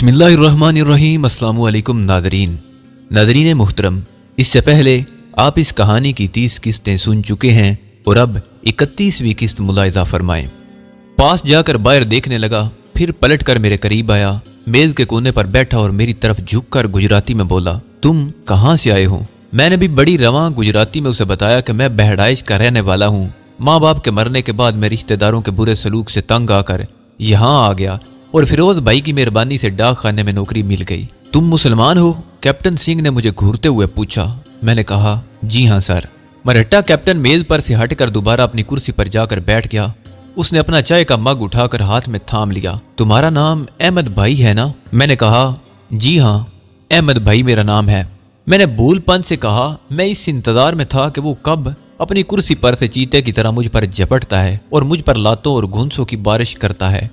बिस्मिल्लाहिर्रहमानिर्रहीम। अस्सलामु अलैकुम नादरीन मुहतरम, इससे पहले आप इस कहानी की 30 किस्तें सुन चुके हैं और अब 31वीं किस्त मुलाहिजा फरमाएं। पास जाकर बाहर देखने लगा, फिर पलटकर मेरे करीब आया, मेज के कोने पर बैठा और मेरी तरफ झुककर गुजराती में बोला, तुम कहाँ से आए हो? मैंने भी बड़ी रवां गुजराती में उसे बताया कि मैं बहराइच का रहने वाला हूँ। माँ बाप के मरने के बाद मैं रिश्तेदारों के बुरे सलूक से तंग आकर यहाँ आ गया और फिरोज भाई की मेहरबानी से डाक खाने में नौकरी मिल गई। तुम मुसलमान हो? कैप्टन सिंह ने मुझे घूरते हुए पूछा। मैंने कहा, जी हाँ सर। मरहट्टा कैप्टन मेज पर से हटकर दोबारा अपनी कुर्सी पर जाकर बैठ गया। उसने अपना चाय का मग उठाकर हाथ में थाम लिया। तुम्हारा नाम अहमद भाई है ना? मैंने कहा, जी हाँ, अहमद भाई मेरा नाम है। मैंने भूलपन से कहा, मैं इस इंतजार में था कि वो कब अपनी कुर्सी पर से चीते की तरह मुझ पर झपटता है और मुझ पर लातों और घूंसों की बारिश करता है।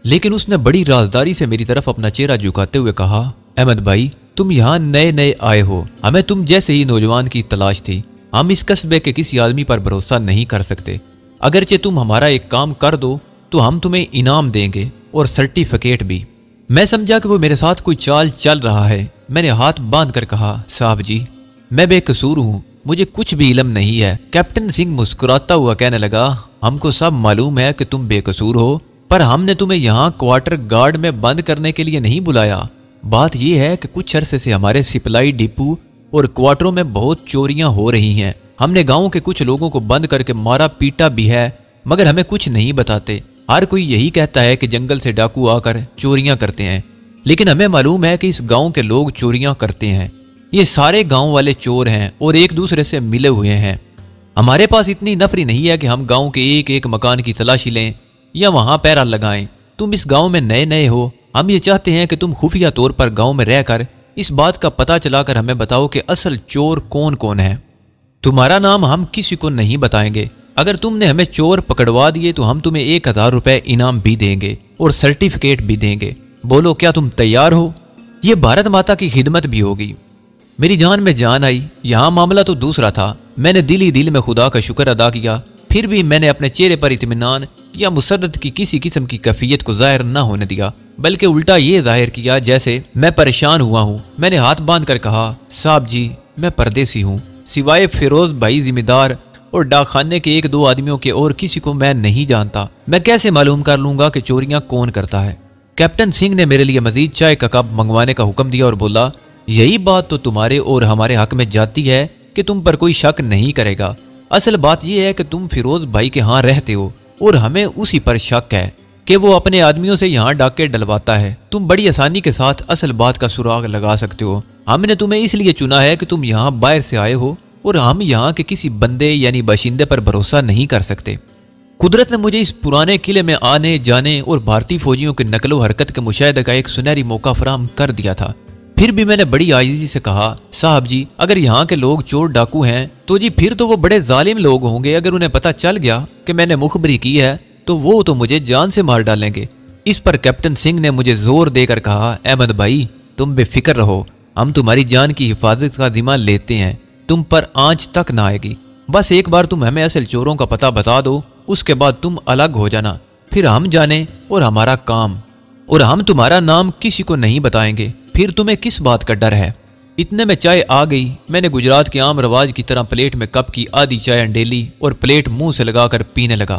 लेकिन उसने बड़ी राजदारी से मेरी तरफ अपना चेहरा झुकाते हुए कहा, अहमद भाई, तुम यहाँ नए नए आए हो, हमें तुम जैसे ही नौजवान की तलाश थी। हम इस कस्बे के किसी आदमी पर भरोसा नहीं कर सकते। अगरचे तुम हमारा एक काम कर दो तो हम तुम्हें इनाम देंगे और सर्टिफिकेट भी। मैं समझा कि वो मेरे साथ कोई चाल चल रहा है। मैंने हाथ बांध कर कहा, साहब जी, मैं बेकसूर हूँ, मुझे कुछ भी इल्म नहीं है। कैप्टन सिंह मुस्कुराता हुआ कहने लगा, हमको सब मालूम है कि तुम बेकसूर हो, पर हमने तुम्हें यहाँ क्वार्टर गार्ड में बंद करने के लिए नहीं बुलाया। बात यह है कि कुछ अरसे से हमारे सिपलाई डिपो और क्वार्टरों में बहुत चोरियां हो रही हैं। हमने गांव के कुछ लोगों को बंद करके मारा पीटा भी है, मगर हमें कुछ नहीं बताते। हर कोई यही कहता है कि जंगल से डाकू आकर चोरियां करते हैं, लेकिन हमें मालूम है कि इस गांव के लोग चोरियां करते हैं। ये सारे गांव वाले चोर हैं और एक दूसरे से मिले हुए हैं। हमारे पास इतनी नफरी नहीं है कि हम गांव के एक एक मकान की तलाशी लें या वहां पैरा लगाएं। तुम इस गांव में नए नए हो, हम ये चाहते हैं कि तुम खुफिया तौर पर गांव में रहकर इस बात का पता चलाकर हमें बताओ कि असल चोर कौन कौन है। तुम्हारा नाम हम किसी को नहीं बताएंगे। अगर तुमने हमें चोर पकड़वा दिए तो हम तुम्हें 1000 रुपए इनाम भी देंगे और सर्टिफिकेट भी देंगे। बोलो, क्या तुम तैयार हो? ये भारत माता की खिदमत भी होगी। मेरी जान में जान आई। यहाँ मामला तो दूसरा था। मैंने दिल ही दिल में खुदा का शुक्र अदा किया। फिर भी मैंने अपने चेहरे पर इत्मीनान या मुसद्दत की किसी किस्म की कैफियत को जाहिर न होने दिया, बल्कि उल्टा ये जाहिर किया जैसे मैं परेशान हुआ हूँ। मैंने हाथ बांध कर कहा, साहब जी, मैं परदेसी हूँ, सिवाय फिरोज भाई जिम्मेदार और डाकखाने के 1-2 आदमियों के और किसी को मैं नहीं जानता। मैं कैसे मालूम कर लूंगा कि चोरियां कौन करता है? कैप्टन सिंह ने मेरे लिए मजीद चाय का कप मंगवाने का हुक्म दिया और बोला, यही बात तो तुम्हारे और हमारे हक में जाती है कि तुम पर कोई शक नहीं करेगा। असल बात यह है कि तुम फिरोज भाई के यहाँ रहते हो और हमें उसी पर शक है कि वो अपने आदमियों से यहाँ डाके डलवाता है। तुम बड़ी आसानी के साथ असल बात का सुराग लगा सकते हो। हमने तुम्हें इसलिए चुना है कि तुम यहाँ बाहर से आए हो और हम यहाँ के किसी बंदे यानी बाशिंदे पर भरोसा नहीं कर सकते। कुदरत ने मुझे इस पुराने किले में आने जाने और भारतीय फौजियों के नकलो हरकत के मुशाहिदे का एक सुनहरी मौका फराहम कर दिया था। फिर भी मैंने बड़ी आजिज़ी से कहा, साहब जी, अगर यहाँ के लोग चोर डाकू हैं तो जी फिर तो वो बड़े जालिम लोग होंगे। अगर उन्हें पता चल गया कि मैंने मुखबरी की है तो वो तो मुझे जान से मार डालेंगे। इस पर कैप्टन सिंह ने मुझे जोर देकर कहा, अहमद भाई, तुम बेफिक्र रहो, हम तुम्हारी जान की हिफाजत का जिम्मा लेते हैं। तुम पर आंच तक ना आएगी। बस एक बार तुम हमें असल चोरों का पता बता दो, उसके बाद तुम अलग हो जाना। फिर हम जाने और हमारा काम, और हम तुम्हारा नाम किसी को नहीं बताएंगे। फिर तुम्हें किस बात का डर है? इतने में चाय आ गई। मैंने गुजरात के आम रवाज की तरह प्लेट में कप की आधी चाय अंडेली और प्लेट मुंह से लगाकर पीने लगा।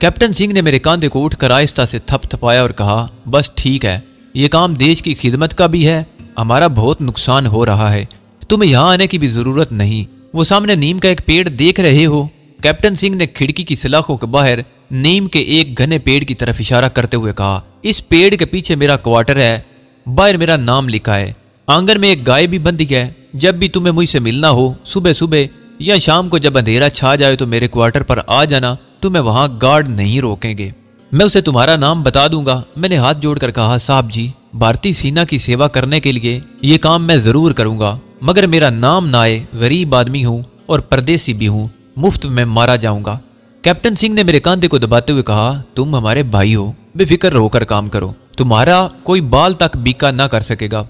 कैप्टन सिंह ने मेरे कांधे को उठकर आहिस्ता से थपथपाया और कहा, बस ठीक है, ये काम देश की खिदमत का भी है। हमारा बहुत नुकसान हो रहा है, तुम्हें यहाँ आने की भी जरूरत नहीं। वो सामने नीम का एक पेड़ देख रहे हो? कैप्टन सिंह ने खिड़की की सलाखों के बाहर नीम के एक घने पेड़ की तरफ इशारा करते हुए कहा, इस पेड़ के पीछे मेरा क्वार्टर है, बाहर मेरा नाम लिखा है। आंगन में एक गाय भी बंधी है। जब भी तुम्हें मुझसे मिलना हो, सुबह सुबह या शाम को जब अंधेरा छा जाए तो मेरे क्वार्टर पर आ जाना। तुम्हें वहां गार्ड नहीं रोकेंगे। मैं उसे तुम्हारा नाम बता दूंगा। मैंने हाथ जोड़कर कहा, साहब जी, भारतीय सेना की सेवा करने के लिए ये काम मैं जरूर करूंगा, मगर मेरा नाम ना आए। गरीब आदमी हूँ और परदेसी भी हूँ, मुफ्त में मारा जाऊंगा। कैप्टन सिंह ने मेरे कांधे को दबाते हुए कहा, तुम हमारे भाई हो, बेफिक्र होकर काम करो, तुम्हारा कोई बाल तक बीका ना कर सकेगा।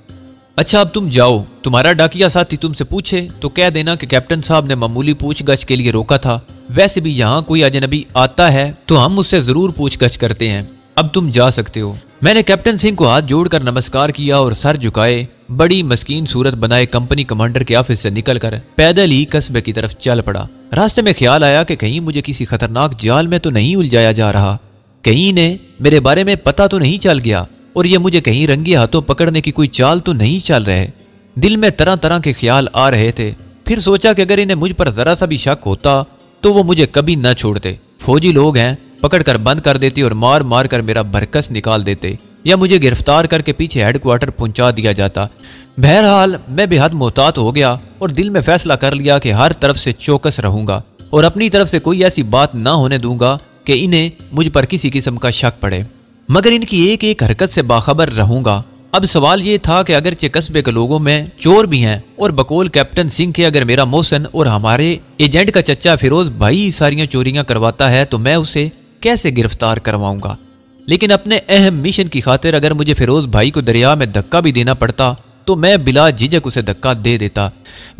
अच्छा, अब तुम जाओ। तुम्हारा डाकिया साथी तुमसे पूछे तो कह देना कि कैप्टन साहब ने मामूली पूछगछ के लिए रोका था। वैसे भी यहाँ कोई अजनबी आता है तो हम उससे जरूर पूछगछ करते हैं। अब तुम जा सकते हो। मैंने कैप्टन सिंह को हाथ जोड़कर नमस्कार किया और सर झुकाए बड़ी मस्कीन सूरत बनाए कंपनी कमांडर के ऑफिस से निकलकर पैदल ही कस्बे की तरफ चल पड़ा। रास्ते में ख्याल आया कि कहीं मुझे किसी खतरनाक जाल में तो नहीं उलझाया जा रहा, कहीं ने मेरे बारे में पता तो नहीं चल गया और ये मुझे कहीं रंगे हाथों पकड़ने की कोई चाल तो नहीं चल रहे। दिल में तरह तरह के ख्याल आ रहे थे। फिर सोचा कि अगर इन्हें मुझ पर जरा सा भी शक होता तो वो मुझे कभी न छोड़ते। फौजी लोग हैं, पकड़कर बंद कर देते और मार मार कर मेरा बरकस निकाल देते या मुझे गिरफ्तार करके पीछे हेडक्वार्टर पहुंचा दिया जाता। बहरहाल मैं बेहद मोहतात हो गया और दिल में फैसला कर लिया कि हर तरफ से चौकस रहूंगा और अपनी तरफ से कोई ऐसी बात ना होने दूंगा कि इन्हें मुझ पर किसी किस्म का शक पड़े, मगर इनकी एक एक हरकत से बाखबर रहूंगा। अब सवाल ये था कि अगरचे कस्बे के लोगों में चोर भी हैं और बकौल कैप्टन सिंह के अगर मेरा मोहसिन और हमारे एजेंट का चच्चा फिरोज भाई सारियां चोरियां करवाता है तो मैं उसे कैसे गिरफ्तार करवाऊंगा। लेकिन अपने अहम मिशन की खातिर अगर मुझे फिरोज भाई को दरिया में धक्का भी देना पड़ता तो मैं बिला झिझक उसे धक्का दे देता।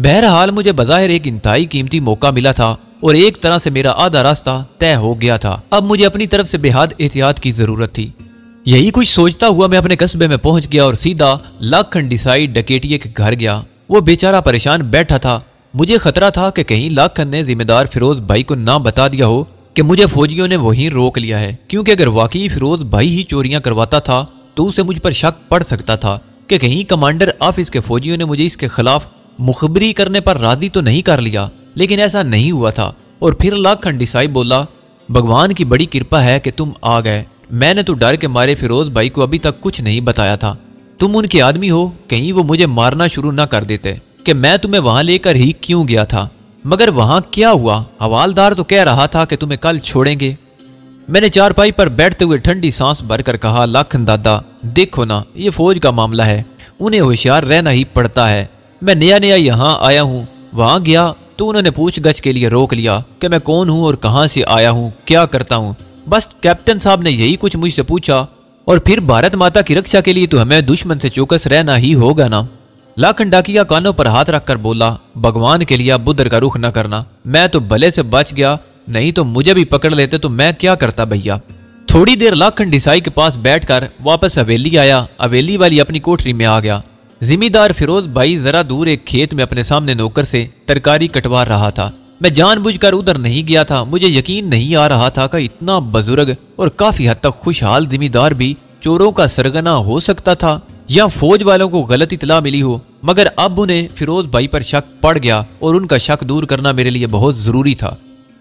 बहरहाल मुझे बज़ाहिर एक इंतहाई कीमती मौका मिला था और एक तरह से मेरा आधा रास्ता तय हो गया था। अब मुझे अपनी तरफ से बेहद एहतियात की जरूरत थी। यही कुछ सोचता हुआ मैं अपने कस्बे में पहुंच गया और सीधा लाखन डिसाइड डकेटिये के घर गया। वो बेचारा परेशान बैठा था। मुझे खतरा था कि कहीं लाखन ने जिम्मेदार फिरोज भाई को ना बता दिया हो कि मुझे फौजियों ने वहीं रोक लिया है, क्योंकि अगर वाकई फिरोज भाई ही चोरियां करवाता था तो उसे मुझ पर शक पड़ सकता था कि कहीं कमांडर ऑफिस के फौजियों ने मुझे इसके खिलाफ मुखबरी करने पर राजी तो नहीं कर लिया। लेकिन ऐसा नहीं हुआ था। और फिर लाखन डिसाई बोला, भगवान की बड़ी कृपा है कि तुम आ गए। मैंने तो डर के मारे फिरोज भाई को अभी तक कुछ नहीं बताया था। तुम उनके आदमी हो, कहीं वो मुझे मारना शुरू ना कर देते कि मैं तुम्हें वहां लेकर ही क्यों गया था। मगर वहां क्या हुआ? हवालदार तो कह रहा था कि तुम्हें कल छोड़ेंगे। मैंने चारपाई पर बैठते हुए ठंडी सांस भरकर कहा, लाखन दादा देखो ना, ये फौज का मामला है, उन्हें होशियार रहना ही पड़ता है। मैं नया नया यहाँ आया हूँ। वहां गया तो उन्होंने पूछगछ के लिए रोक लिया कि मैं कौन हूँ और कहाँ से आया हूँ, क्या करता हूँ। बस कैप्टन साहब ने यही कुछ मुझसे पूछा और फिर भारत माता की रक्षा के लिए तो हमें दुश्मन से चौकस रहना ही होगा ना। लाखन डाकिया कानों पर हाथ रखकर बोला, भगवान के लिए बुद्र का रुख न करना। मैं तो भले से बच गया, नहीं तो मुझे भी पकड़ लेते तो मैं क्या करता भैया। थोड़ी देर लाखन डिसाई के पास बैठकर वापस हवेली आया। हवेली वाली अपनी कोठरी में आ गया। जिम्मेदार फिरोज भाई जरा दूर एक खेत में अपने सामने नौकर से तरकारी कटवा रहा था। मैं जानबूझकर उधर नहीं गया था। मुझे यकीन नहीं आ रहा था कि इतना बुजुर्ग और काफी हद तक खुशहाल जिम्मेदार भी चोरों का सरगना हो सकता था या फौज वालों को गलत इतला मिली हो। मगर अब उन्हें फिरोज भाई पर शक पड़ गया और उनका शक दूर करना मेरे लिए बहुत जरूरी था।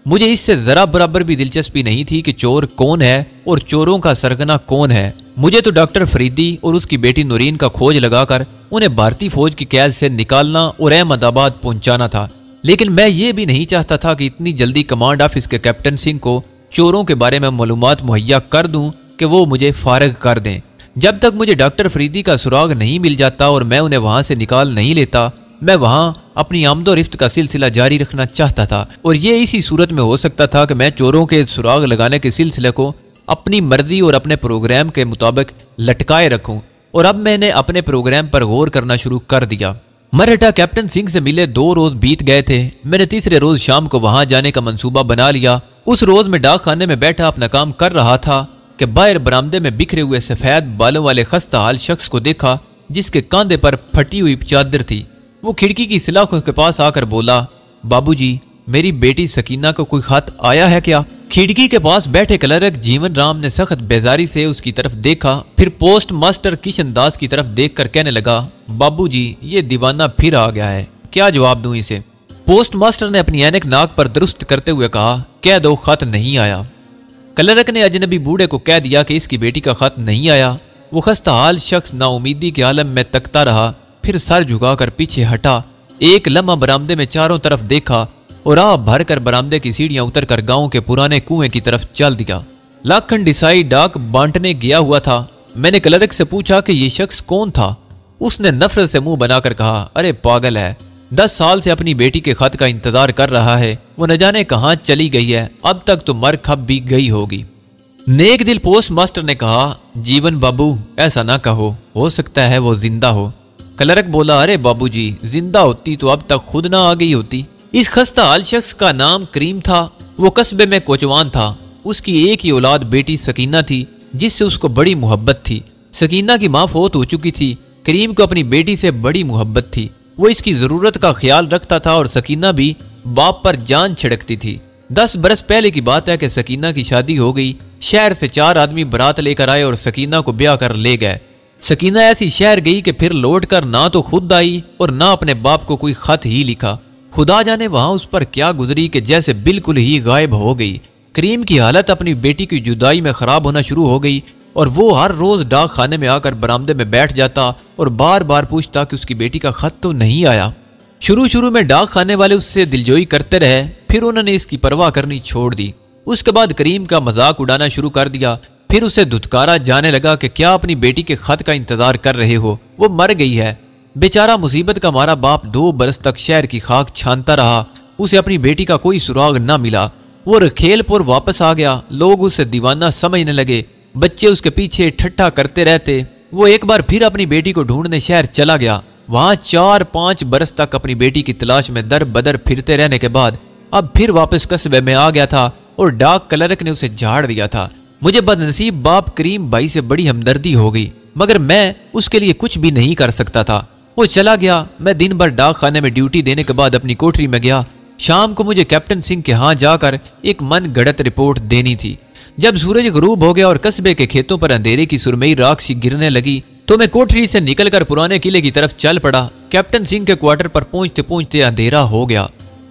मुझे इससे जरा बराबर भी दिलचस्पी नहीं थी कि चोर कौन है और चोरों का सरगना कौन है। मुझे तो डॉक्टर फरीदी और उसकी बेटी नूरीन का खोज लगाकर उन्हें भारतीय फौज की कैद से निकालना और अहमदाबाद पहुंचाना था। लेकिन मैं ये भी नहीं चाहता था कि इतनी जल्दी कमांड ऑफिस के कैप्टन सिंह को चोरों के बारे में मालूमात मुहैया कर दूं कि वो मुझे फारग कर दें। जब तक मुझे डॉक्टर फरीदी का सुराग नहीं मिल जाता और मैं उन्हें वहां से निकाल नहीं लेता, मैं वहां अपनी आमदोरफ्त का सिलसिला जारी रखना चाहता था। और ये इसी सूरत में हो सकता था कि मैं चोरों के सुराग लगाने के सिलसिले को अपनी मर्जी और अपने प्रोग्राम के मुताबिक लटकाए रखूं। और अब मैंने अपने प्रोग्राम पर गौर करना शुरू कर दिया। मरहटा कैप्टन सिंह से मिले 2 रोज बीत गए थे। मैंने तीसरे रोज शाम को वहां जाने का मंसूबा बना लिया। उस रोज मैं डाक खाने में बैठा अपना काम कर रहा था कि बाहर बरामदे में बिखरे हुए सफेद बालों वाले खस्ता हाल शख्स को देखा जिसके कांधे पर फटी हुई चादर थी। वो खिड़की की सलाखों के पास आकर बोला, बाबूजी, मेरी बेटी सकीना को कोई खत आया है क्या? खिड़की के पास बैठे क्लर्क जीवन राम ने सख्त बेजारी से उसकी तरफ देखा, फिर पोस्ट मास्टर किशन दास की तरफ देखकर कहने लगा, बाबूजी, ये दीवाना फिर आ गया है, क्या जवाब दूं इसे? पोस्ट मास्टर ने अपनी ऐनक नाक पर दुरुस्त करते हुए कहा, कह दो खत नहीं आया। क्लर्क ने अजनबी बूढ़े को कह दिया कि इसकी बेटी का खत नहीं आया। वो खस्ता हाल शख्स नाउमीदी के आलम में तकता रहा, फिर सर झुकाकर पीछे हटा। एक लम्हा बरामदे में चारों तरफ देखा और राह भर कर बरामदे की सीढ़ियां उतरकर गांव के पुराने कुएं की तरफ चल दिया। लाखन डिसाई डाक बांटने गया हुआ था। मैंने क्लर्क से पूछा कि ये शख्स कौन था। उसने नफरत से मुंह बनाकर कहा, अरे पागल है, 10 साल से अपनी बेटी के खत का इंतजार कर रहा है, वो न जाने कहां चली गई है, अब तक तो मर खप भी गई होगी। नेक दिल पोस्ट मास्टर ने कहा, जीवन बाबू ऐसा ना कहो, हो सकता है वो जिंदा हो। क्लर्क बोला, अरे बाबूजी, जिंदा होती तो अब तक खुद ना आ गई होती। इस खस्ता हाल शख्स का नाम करीम था। वो कस्बे में कोचवान था। उसकी एक ही औलाद बेटी सकीना थी जिससे उसको बड़ी मोहब्बत थी। सकीना की माँ फौत हो चुकी थी। करीम को अपनी बेटी से बड़ी मोहब्बत थी। वो इसकी जरूरत का ख्याल रखता था और सकीना भी बाप पर जान छिड़कती थी। 10 बरस पहले की बात है कि सकीना की शादी हो गई। शहर से 4 आदमी बारात लेकर आए और सकीना को ब्याह कर ले गए। सकीना ऐसी शहर गई कि फिर लौटकर ना तो खुद आई और ना अपने बाप को कोई खत ही लिखा। खुदा जाने वहां उस पर क्या गुजरी कि जैसे बिल्कुल ही गायब हो गई। करीम की हालत अपनी बेटी की जुदाई में खराब होना शुरू हो गई और वो हर रोज डाक खाने में आकर बरामदे में बैठ जाता और बार बार पूछता कि उसकी बेटी का खत तो नहीं आया। शुरू में डाक खाने वाले उससे दिलजोई करते रहे, फिर उन्होंने इसकी परवाह करनी छोड़ दी। उसके बाद करीम का मजाक उड़ाना शुरू कर दिया। फिर उसे धुतकारा जाने लगा कि क्या अपनी बेटी के खत का इंतजार कर रहे हो, वो मर गई है। बेचारा मुसीबत का मारा बाप 2 बरस तक शहर की खाक छानता रहा। उसे अपनी बेटी का कोई सुराग न मिला। वो रखेलपुर वापस आ गया। लोग उसे दीवाना समझने लगे। बच्चे उसके पीछे ठट्ठा करते रहते। वो एक बार फिर अपनी बेटी को ढूंढने शहर चला गया। वहां 4-5 बरस तक अपनी बेटी की तलाश में दर बदर फिरते रहने के बाद अब फिर वापस कस्बे में आ गया था और डाक क्लर्क ने उसे झाड़ दिया था। मुझे बदनसीब बाप करीम भाई से बड़ी हमदर्दी हो गई, मगर मैं उसके लिए कुछ भी नहीं कर सकता था। वो चला गया। मैं दिन भर डाक खाने में ड्यूटी देने के बाद अपनी कोठरी में गया। शाम को मुझे कैप्टन सिंह के यहाँ जाकर एक मन गढ़ंत रिपोर्ट देनी थी। जब सूरज गुरूब हो गया और कस्बे के खेतों पर अंधेरे की सुरमई राख सी गिरने लगी तो मैं कोठरी से निकलकर पुराने किले की तरफ चल पड़ा। कैप्टन सिंह के क्वार्टर पर पहुंचते पहुंचते अंधेरा हो गया।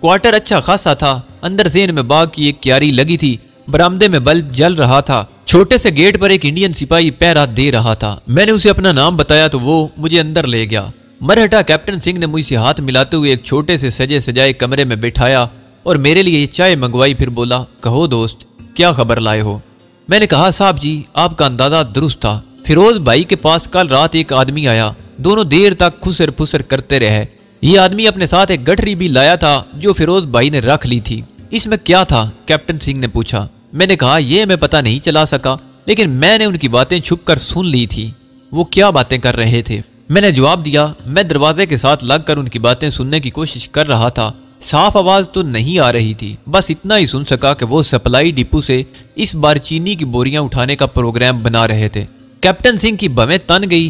क्वार्टर अच्छा खासा था। अंदर सेन में बाग की एक क्यारी लगी थी। बरामदे में बल्ब जल रहा था। छोटे से गेट पर एक इंडियन सिपाही पहरा दे रहा था। मैंने उसे अपना नाम बताया तो वो मुझे अंदर ले गया। मरहटा कैप्टन सिंह ने मुझसे हाथ मिलाते हुए एक छोटे से सजे सजाए कमरे में बिठाया और मेरे लिए चाय मंगवाई। फिर बोला, कहो दोस्त, क्या खबर लाए हो? मैंने कहा, साहब जी, आपका अंदाजा दुरुस्त था। फिरोज भाई के पास कल रात एक आदमी आया। दोनों देर तक खुसर फुसर करते रहे। ये आदमी अपने साथ एक गठरी भी लाया था जो फिरोज भाई ने रख ली थी। इसमें क्या था? कैप्टन सिंह ने पूछा। मैंने कहा, ये मैं पता नहीं चला सका, लेकिन मैंने उनकी बातें छुपकर सुन ली थी। वो क्या बातें कर रहे थे? मैंने जवाब दिया, मैं दरवाजे के साथ लगकर उनकी बातें सुनने की कोशिश कर रहा था। साफ आवाज तो नहीं आ रही थी, बस इतना ही सुन सका कि वो सप्लाई डिपो से इस बार चीनी की बोरियां उठाने का प्रोग्राम बना रहे थे। कैप्टन सिंह की भवें तन गई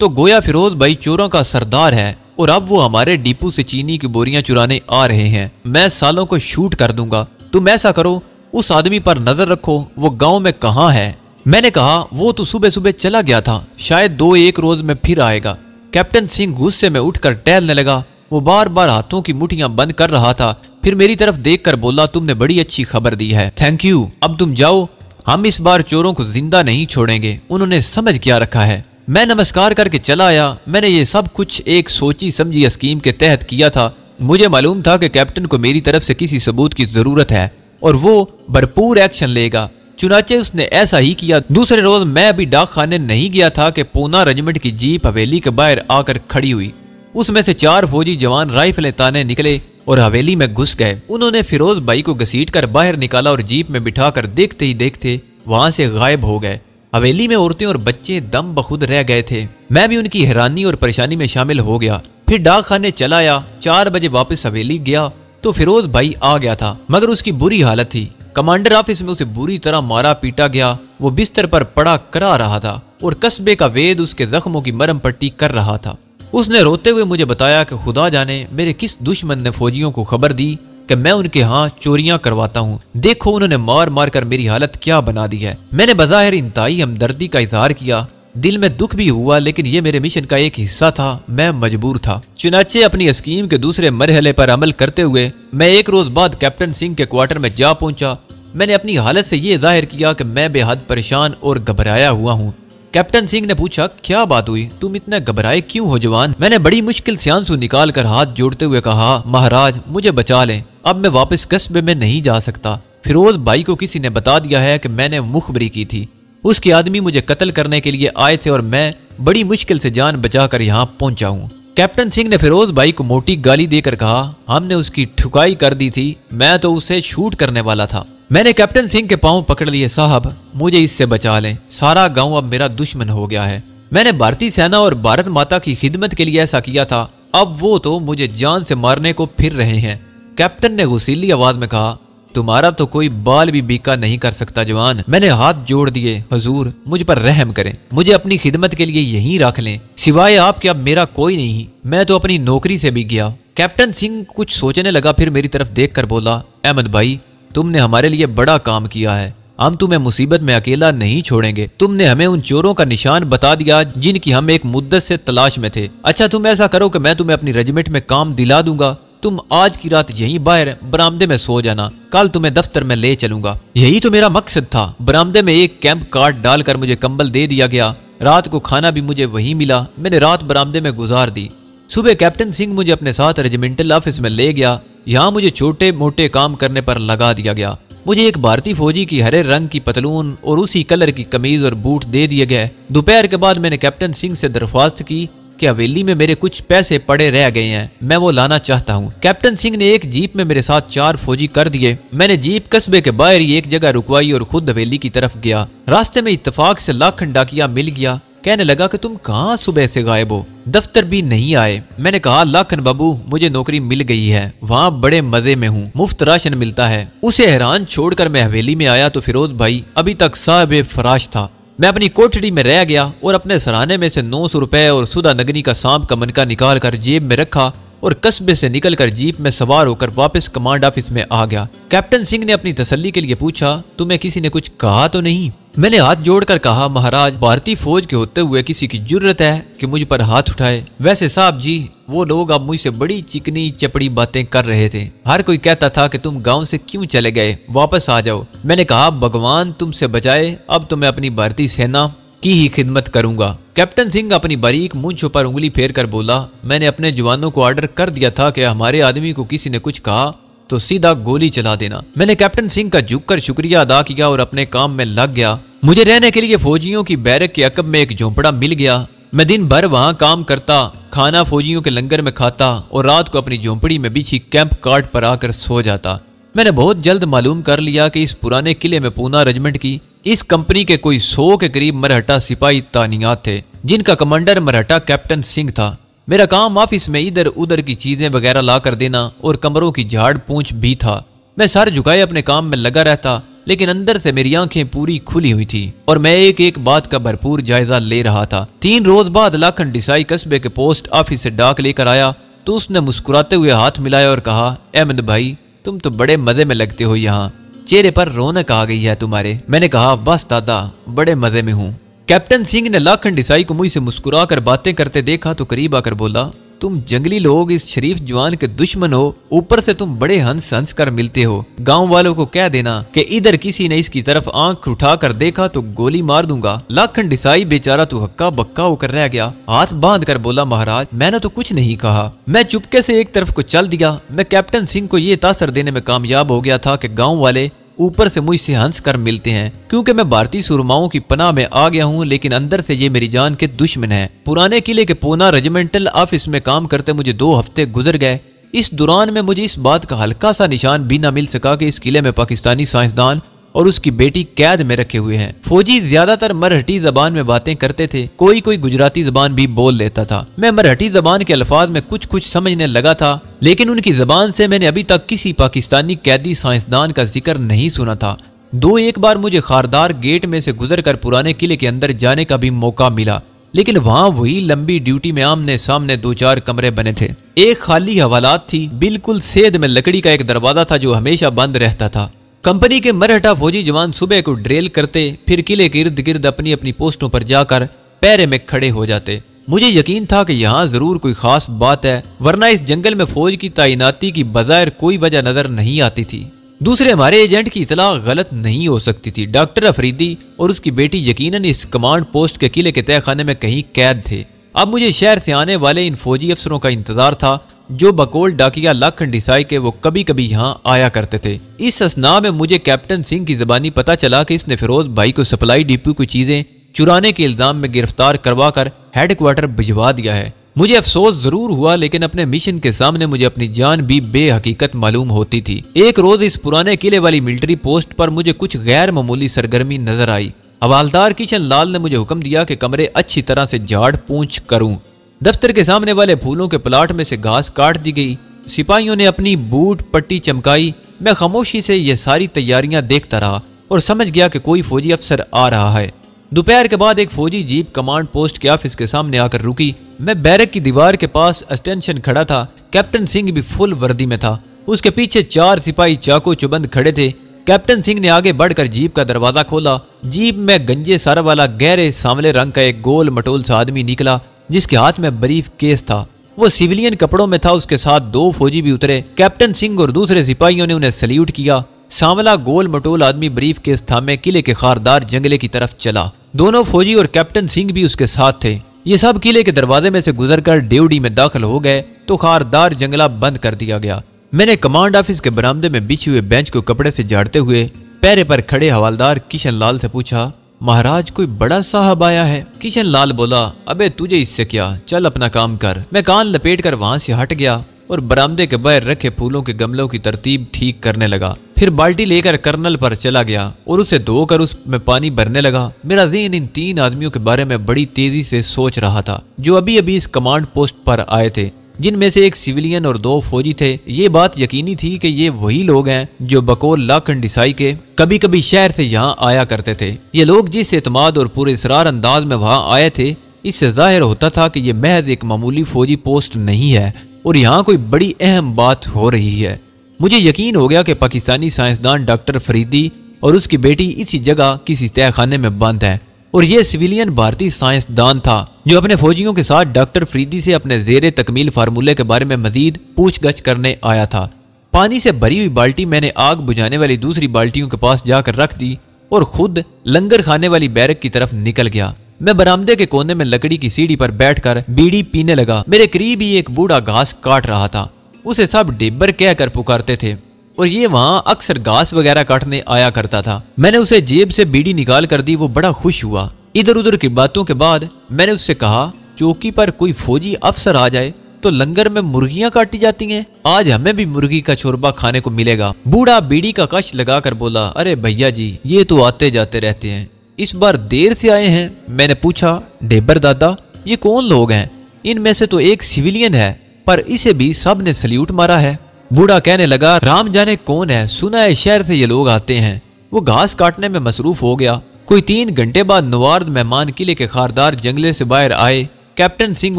तो गोया फिरोज भाई चोरों का सरदार है और अब वो हमारे डिपो से चीनी की बोरियां चुराने आ रहे हैं। मैं सालों को शूट कर दूंगा। तुम ऐसा करो, उस आदमी पर नजर रखो, वो गांव में कहाँ है? मैंने कहा, वो तो सुबह सुबह चला गया था, शायद 2-1 रोज में फिर आएगा। कैप्टन सिंह गुस्से में उठकर टहलने लगा। वो बार बार हाथों की मुट्ठियां बंद कर रहा था। फिर मेरी तरफ देखकर बोला, तुमने बड़ी अच्छी खबर दी है, थैंक यू। अब तुम जाओ, हम इस बार चोरों को जिंदा नहीं छोड़ेंगे। उन्होंने समझ क्या रखा है। मैं नमस्कार करके चला आया। मैंने ये सब कुछ एक सोची समझी स्कीम के तहत किया था। मुझे मालूम था कि कैप्टन को मेरी तरफ से किसी सबूत की जरूरत है और वो भरपूर एक्शन लेगा। चुनाचे उसने ऐसा ही किया। दूसरे रोज मैं अभी डाक खाने नहीं गया था कि पूना रेजिमेंट की जीप हवेली के बाहर आकर खड़ी हुई। उसमें से 4 फौजी जवान राइफलें ताने निकले और हवेली में घुस गए। उन्होंने फिरोज भाई को घसीटकर बाहर निकाला और जीप में बिठाकर देखते ही देखते वहां से गायब हो गए। हवेली में औरतें और बच्चे दम बखुद रह गए थे। मैं भी उनकी हैरानी और परेशानी में शामिल हो गया। फिर डाक खाने चला आया। 4 बजे वापस हवेली गया तो फिरोज भाई आ गया था, मगर उसकी बुरी हालत थी। कमांडर ऑफिस में उसे बुरी तरह मारा पीटा गया। वो बिस्तर पर पड़ा करा रहा था और कस्बे का वेद उसके जख्मों की मरहम पट्टी कर रहा था। उसने रोते हुए मुझे बताया कि खुदा जाने मेरे किस दुश्मन ने फौजियों को खबर दी कि मैं उनके यहाँ चोरियां करवाता हूँ। देखो उन्होंने मार मार कर मेरी हालत क्या बना दी है। मैंने बज़ाहिर इंतहाई हमदर्दी का इजहार किया। दिल में दुख भी हुआ, लेकिन यह मेरे मिशन का एक हिस्सा था। मैं मजबूर था। चुनाचे अपनी स्कीम के दूसरे मरहले पर अमल करते हुए मैं 1 रोज बाद कैप्टन सिंह के क्वार्टर में जा पहुंचा। मैंने अपनी हालत से यह जाहिर किया कि मैं बेहद परेशान और घबराया हुआ हूँ। कैप्टन सिंह ने पूछा, क्या बात हुई? तुम इतने घबराए क्यों हो जवान? मैंने बड़ी मुश्किल से आंसू निकाल कर हाथ जोड़ते हुए कहा, महाराज मुझे बचा लें, अब मैं वापस कस्बे में नहीं जा सकता। फिरोज भाई को किसी ने बता दिया है कि मैंने मुखबरी की थी। उसके आदमी मुझे कत्ल करने के लिए आए थे और मैं बड़ी मुश्किल से जान बचाकर यहाँ पहुंचा हूँ। कैप्टन सिंह ने फिरोज भाई को मोटी गाली देकर कहा, हमने उसकी ठुकाई कर दी थी, मैं तो उसे शूट करने वाला था। मैंने कैप्टन सिंह के पांव पकड़ लिए, साहब मुझे इससे बचा लें, सारा गांव अब मेरा दुश्मन हो गया है। मैंने भारतीय सेना और भारत माता की खिदमत के लिए ऐसा किया था, अब वो तो मुझे जान से मारने को फिर रहे हैं। कैप्टन ने गुस्सीली आवाज में कहा, तुम्हारा तो कोई बाल भी बीका नहीं कर सकता जवान। मैंने हाथ जोड़ दिए, हुजूर मुझ पर रहम करें, मुझे अपनी खिदमत के लिए यहीं रख लें, सिवाय आपके अब मेरा कोई नहीं, मैं तो अपनी नौकरी से भी गया। कैप्टन सिंह कुछ सोचने लगा, फिर मेरी तरफ देखकर बोला, अहमद भाई तुमने हमारे लिए बड़ा काम किया है, हम तुम्हें मुसीबत में अकेला नहीं छोड़ेंगे। तुमने हमें उन चोरों का निशान बता दिया जिनकी हम एक मुद्दत से तलाश में थे। अच्छा तुम ऐसा करो कि मैं तुम्हें अपनी रेजिमेंट में काम दिला दूंगा, तुम आज की रात यहीं बाहर बरामदे में सो जाना, कल तुम्हें दफ्तर में ले चलूंगा। यही तो मेरा मकसद था। बरामदे में एक कैंप काट डालकर मुझे कंबल दे दिया गया, रात को खाना भी मुझे वहीं मिला। मैंने रात बरामदे में गुजार दी। सुबह कैप्टन सिंह मुझे अपने साथ रेजिमेंटल ऑफिस में ले गया। यहाँ मुझे छोटे मोटे काम करने पर लगा दिया गया। मुझे एक भारतीय फौजी की हरे रंग की पतलून और उसी कलर की कमीज और बूट दे दिए गए। दोपहर के बाद मैंने कैप्टन सिंह से दरख्वास्त की कि हवेली में मेरे कुछ पैसे पड़े रह गए हैं, मैं वो लाना चाहता हूँ। कैप्टन सिंह ने एक जीप में मेरे साथ 4 फौजी कर दिए। मैंने जीप कस्बे के बाहर ही एक जगह रुकवाई और खुद हवेली की तरफ गया। रास्ते में इत्तेफाक से लाखन डाकिया मिल गया। कहने लगा कि तुम कहाँ सुबह से गायब हो, दफ्तर भी नहीं आए। मैंने कहा, लाखन बाबू मुझे नौकरी मिल गई है, वहाँ बड़े मजे में हूँ, मुफ्त राशन मिलता है। उसे हैरान छोड़कर मैं हवेली में आया तो फिरोज भाई अभी तक साहिब फराश था। मैं अपनी कोठड़ी में रह गया और अपने सराहने में से 900 रुपए और सुधा नगनी का सांप का मनका निकाल कर जेब में रखा और कस्बे से निकलकर जीप में सवार होकर वापस कमांड ऑफिस में आ गया। कैप्टन सिंह ने अपनी तसल्ली के लिए पूछा, तुम्हें किसी ने कुछ कहा तो नहीं? मैंने हाथ जोड़कर कहा, महाराज भारतीय फौज के होते हुए किसी की जुर्रत है कि मुझ पर हाथ उठाए? वैसे साहब जी वो लोग अब मुझसे बड़ी चिकनी चपड़ी बातें कर रहे थे। हर कोई कहता था कि तुम गांव से क्यों चले गए, वापस आ जाओ। मैंने कहा, भगवान तुमसे बचाए, अब तो मैं अपनी भारतीय सेना की ही खिदमत करूंगा। कैप्टन सिंह अपनी बारीक मूंछों पर उंगली फेर कर बोला, मैंने अपने जवानों को ऑर्डर कर दिया था कि हमारे आदमी को किसी ने कुछ कहा तो सीधा गोली चला देना। मैंने कैप्टन सिंह का झुककर शुक्रिया अदा किया और अपने काम में लग गया। मुझे रहने के लिए फौजियों की बैरक के अकब में एक झोंपड़ा मिल गया। मैं दिन भर वहां काम करता, खाना फौजियों के लंगर में खाता और रात को अपनी झोंपड़ी में बिछी कैंप कार्ड पर आकर सो जाता। मैंने बहुत जल्द मालूम कर लिया कि इस पुराने किले में पूना रेजिमेंट की इस कंपनी के कोई 100 के करीब मरहटा सिपाही तानियात थे, जिनका कमांडर मरहटा कैप्टन सिंह था। मेरा काम ऑफिस में इधर उधर की चीजें वगैरह ला कर देना और कमरों की झाड़ पूंछ भी था। मैं सर झुकाए अपने काम में लगा रहता, लेकिन अंदर से मेरी आंखें पूरी खुली हुई थी और मैं एक एक बात का भरपूर जायजा ले रहा था। 3 रोज बाद लाखन डिसाई कस्बे के पोस्ट ऑफिस से डाक लेकर आया तो उसने मुस्कुराते हुए हाथ मिलाया और कहा, अहमद भाई तुम तो बड़े मजे में लगते हो, यहाँ चेहरे पर रौनक आ गई है तुम्हारे। मैंने कहा, बस दादा बड़े मजे में हूँ। कैप्टन सिंह ने लाखन डिसाई को मुझसे मुस्कुरा कर बातें करते देखा तो करीब आकर बोला, तुम जंगली लोग इस शरीफ जवान के दुश्मन हो, ऊपर से तुम बड़े हंस हंस कर मिलते हो। गांव वालों को कह देना कि इधर किसी ने इसकी तरफ आंख उठा कर देखा तो गोली मार दूंगा। लाखन डिसाई बेचारा तो हक्का बक्का होकर रह गया। हाथ बांध कर बोला, महाराज मैंने तो कुछ नहीं कहा। मैं चुपके से एक तरफ को चल दिया। मैं कैप्टन सिंह को ये तासर देने में कामयाब हो गया था कि गाँव वाले ऊपर से मुझसे हंस कर मिलते हैं, क्योंकि मैं भारतीय सुरमाओं की पनाह में आ गया हूँ, लेकिन अंदर से ये मेरी जान के दुश्मन है। पुराने किले के पूना रेजिमेंटल ऑफिस में काम करते मुझे 2 हफ्ते गुजर गए। इस दौरान में मुझे इस बात का हल्का सा निशान भी न मिल सका कि इस किले में पाकिस्तानी साइंसदान और उसकी बेटी कैद में रखे हुए हैं। फौजी ज्यादातर मरहटी जबान में बातें करते थे, कोई कोई गुजराती जबान भी बोल लेता था। मैं मरहटी जबान के अल्फाज में कुछ कुछ समझने लगा था, लेकिन उनकी जबान से मैंने अभी तक किसी पाकिस्तानी कैदी साइंसदान का जिक्र नहीं सुना था। 2-1 बार मुझे खारदार गेट में से गुजरकर पुराने किले के अंदर जाने का भी मौका मिला, लेकिन वहां वही लंबी ड्यूटी में आमने सामने 2-4 कमरे बने थे। एक खाली हवालात थी, बिल्कुल सेध में लकड़ी का एक दरवाजा था जो हमेशा बंद रहता था। कंपनी के मरहटा फौजी जवान सुबह को ड्रिल करते, फिर किले के इर्द गिर्द अपनी अपनी पोस्टों पर जाकर पैरे में खड़े हो जाते। मुझे यकीन था कि यहाँ जरूर कोई खास बात है, वरना इस जंगल में फौज की तैनाती की बजाय कोई वजह नजर नहीं आती थी। दूसरे हमारे एजेंट की इतला गलत नहीं हो सकती थी। डॉक्टर अफरीदी और उसकी बेटी यकीनन इस कमांड पोस्ट के किले के तहखाने में कहीं कैद थे। अब मुझे शहर से आने वाले इन फौजी अफसरों का इंतजार था जो बकौल डाकिया लाखन डिसाई के वो कभी कभी यहाँ आया करते थे। इस असना में मुझे कैप्टन सिंह की जबानी पता चला कि इसने फिरोज भाई को सप्लाई डिपो की चीजें चुराने के इल्जाम में गिरफ्तार करवा कर हेडक्वार्टर भिजवा दिया है। मुझे अफसोस जरूर हुआ, लेकिन अपने मिशन के सामने मुझे अपनी जान भी बेहकीकत मालूम होती थी। एक रोज इस पुराने किले वाली मिलिट्री पोस्ट पर मुझे कुछ गैर मामूली सरगर्मी नजर आई। हवालदार किशन लाल ने मुझे हुक्म दिया कि कमरे अच्छी तरह से झाड़ पूंछ करूं। दफ्तर के सामने वाले फूलों के प्लाट में से घास काट दी गई। सिपाहियों ने अपनी बूट पट्टी चमकाई। मैं खामोशी से ये सारी तैयारियां देखता रहा और समझ गया कि कोई फौजी अफसर आ रहा है। दोपहर के बाद एक फौजी जीप कमांड पोस्ट के ऑफिस के सामने आकर रुकी। मैं बैरक की दीवार के पास अटेंशन खड़ा था। कैप्टन सिंह भी फुल वर्दी में था। उसके पीछे 4 सिपाही चाकू चुबंद खड़े थे। कैप्टन सिंह ने आगे बढ़कर जीप का दरवाजा खोला। जीप में गंजे सर वाला गहरे सांवले रंग का एक गोल मटोल सा आदमी निकला, जिसके हाथ में ब्रीफ केस था। वो सिविलियन कपड़ों में था। उसके साथ 2 फौजी भी उतरे। कैप्टन सिंह और दूसरे सिपाहियों ने उन्हें सल्यूट किया। सांवला गोल मटोल आदमी ब्रीफ केस थामे किले के खारदार जंगले की तरफ चला। दोनों फौजी और कैप्टन सिंह भी उसके साथ थे। ये सब किले के दरवाजे में से गुजरकर ड्योढ़ी में दाखिल हो गए तो खारदार जंगला बंद कर दिया गया। मैंने कमांड ऑफिस के बरामदे में बिछे हुए बेंच को कपड़े से झाड़ते हुए पैरे पर खड़े हवालदार किशन लाल से पूछा, महाराज कोई बड़ा साहब आया है? किशन लाल बोला, अबे तुझे इससे क्या, चल अपना काम कर। मैं कान लपेट कर वहां से हट गया और बरामदे के बाहर रखे फूलों के गमलों की तरतीब ठीक करने लगा। फिर बाल्टी लेकर कर्नल पर चला गया और उसे धोकर उसमें पानी भरने लगा। मेरा ज़हन इन 3 आदमियों के बारे में बड़ी तेजी से सोच रहा था जो अभी अभी इस कमांड पोस्ट पर आए थे, जिनमें से एक सिविलियन और 2 फौजी थे। ये बात यकीनी थी कि ये वही लोग हैं जो बकौल लाखन डिसाई के कभी कभी शहर से यहाँ आया करते थे। ये लोग जिस एतमाद और पूरे इसरार अंदाज में वहां आए थे, इससे जाहिर होता था कि यह महज एक मामूली फौजी पोस्ट नहीं है और यहाँ कोई बड़ी अहम बात हो रही है। मुझे यकीन हो गया कि पाकिस्तानी साइंसदान डॉक्टर फरीदी और उसकी बेटी इसी जगह किसी तहखाने में बंद है और यह सिविलियन भारतीय साइंसदान था जो अपने फौजियों के साथ डॉक्टर फरीदी से अपने जेरे तकमील फार्मूले के बारे में मजीद पूछगछ करने आया था। पानी से भरी हुई बाल्टी मैंने आग बुझाने वाली दूसरी बाल्टियों के पास जाकर रख दी और खुद लंगर खाने वाली बैरक की तरफ निकल गया। मैं बरामदे के कोने में लकड़ी की सीढ़ी पर बैठकर बीड़ी पीने लगा। मेरे करीब ही एक बूढ़ा घास काट रहा था। उसे सब डिब्बर कहकर पुकारते थे और ये वहां अक्सर घास वगैरह काटने आया करता था। मैंने उसे जेब से बीड़ी निकाल कर दी। वो बड़ा खुश हुआ। इधर उधर की बातों के बाद मैंने उससे कहा, चौकी पर कोई फौजी अफसर आ जाए तो लंगर में मुर्गियां काटी जाती हैं, आज हमें भी मुर्गी का शोरबा खाने को मिलेगा। बूढ़ा बीड़ी का कश लगाकर बोला, अरे भैया जी, ये तो आते जाते रहते हैं, इस बार देर से आए हैं। मैंने पूछा, डेबर दादा ये कौन लोग हैं? इनमें से तो एक सिविलियन है पर इसे भी सब ने सल्यूट मारा है। बूढ़ा कहने लगा, राम जाने कौन है, सुना है शहर से ये लोग आते हैं। वो घास काटने में मसरूफ हो गया। कोई 3 घंटे बाद नवार्द मेहमान किले के खारदार जंगले से बाहर आए। कैप्टन सिंह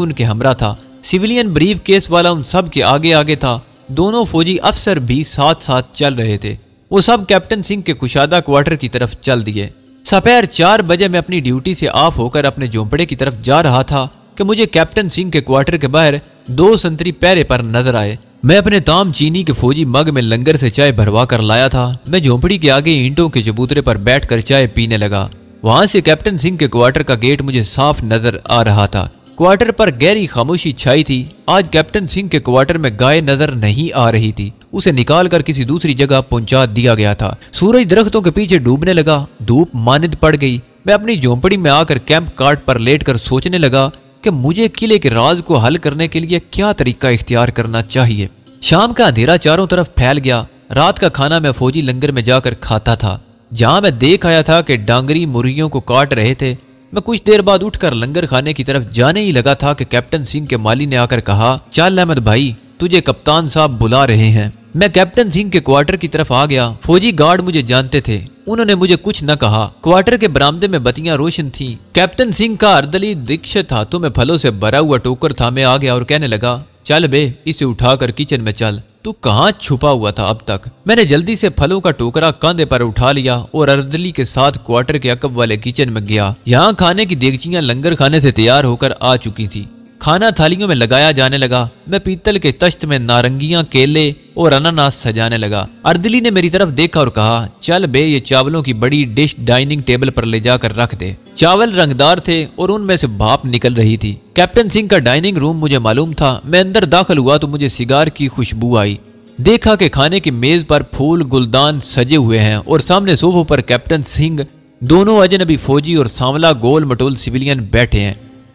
उनके हमरा था। सिविलियन ब्रीफ केस वाला उन सब के आगे आगे था। दोनों फौजी अफसर भी साथ साथ चल रहे थे। वो सब कैप्टन सिंह के कुशादा क्वार्टर की तरफ चल दिए। दोपहर 4 बजे मैं अपनी ड्यूटी से ऑफ होकर अपने झोंपड़े की तरफ जा रहा था कि मुझे कैप्टन सिंह के क्वार्टर के बाहर 2 संतरी पैरे पर नजर आए। मैं अपने ताम चीनी के फौजी मग में लंगर से चाय भरवा कर लाया था। मैं झोंपड़ी के आगे ईंटों के चबूतरे पर बैठकर चाय पीने लगा। वहां से कैप्टन सिंह के क्वार्टर का गेट मुझे साफ नजर आ रहा था। क्वार्टर पर गहरी खामोशी छाई थी। आज कैप्टन सिंह के क्वार्टर में गाय नजर नहीं आ रही थी। उसे निकाल कर किसी दूसरी जगह पहुंचा दिया गया था। सूरज दरख्तों के पीछे डूबने लगा। धूप मानिद पड़ गई। मैं अपनी झोंपड़ी में आकर कैंप कार्ड पर लेटकर सोचने लगा कि मुझे किले के राज को हल करने के लिए क्या तरीका इख्तियार करना चाहिए। शाम का अंधेरा चारों तरफ फैल गया। रात का खाना मैं फौजी लंगर में जाकर खाता था, जहां मैं देख आया था कि डांगरी मुर्गियों को काट रहे थे। मैं कुछ देर बाद उठकर लंगर खाने की तरफ जाने ही लगा था कि कैप्टन सिंह के माली ने आकर कहा, चल अहमद भाई, तुझे कप्तान साहब बुला रहे हैं। मैं कैप्टन सिंह के क्वार्टर की तरफ आ गया। फौजी गार्ड मुझे जानते थे। उन्होंने मुझे कुछ न कहा। क्वार्टर के बरामदे में बत्तियां रोशन थीं। कैप्टन सिंह का अर्दली दीक्षित हाथों में फलों से भरा हुआ टोकर थामे आ गया और कहने लगा, चल बे, इसे उठाकर किचन में चल। तू कहाँ छुपा हुआ था अब तक? मैंने जल्दी से फलों का टोकरा कंधे पर उठा लिया और अर्दली के साथ क्वार्टर के अकब वाले किचन में गया। यहाँ खाने की देगचियां लंगर खाने से तैयार होकर आ चुकी थी। खाना थालियों में लगाया जाने लगा। मैं पीतल के तश्त में नारंगियां, केले और अनानास सजाने लगा। अर्दली ने मेरी तरफ देखा और कहा, चल बे, ये चावलों की बड़ी डिश डाइनिंग टेबल पर ले जाकर रख दे। चावल रंगदार थे और उनमें से भाप निकल रही थी। कैप्टन सिंह का डाइनिंग रूम मुझे मालूम था। मैं अंदर दाखिल हुआ तो मुझे सिगार की खुशबू आई। देखा कि खाने की मेज पर फूल गुलदान सजे हुए हैं और सामने सोफों पर कैप्टन सिंह, दोनों अजनबी फौजी और सांवला गोल मटोल सिविलियन बैठे हैं।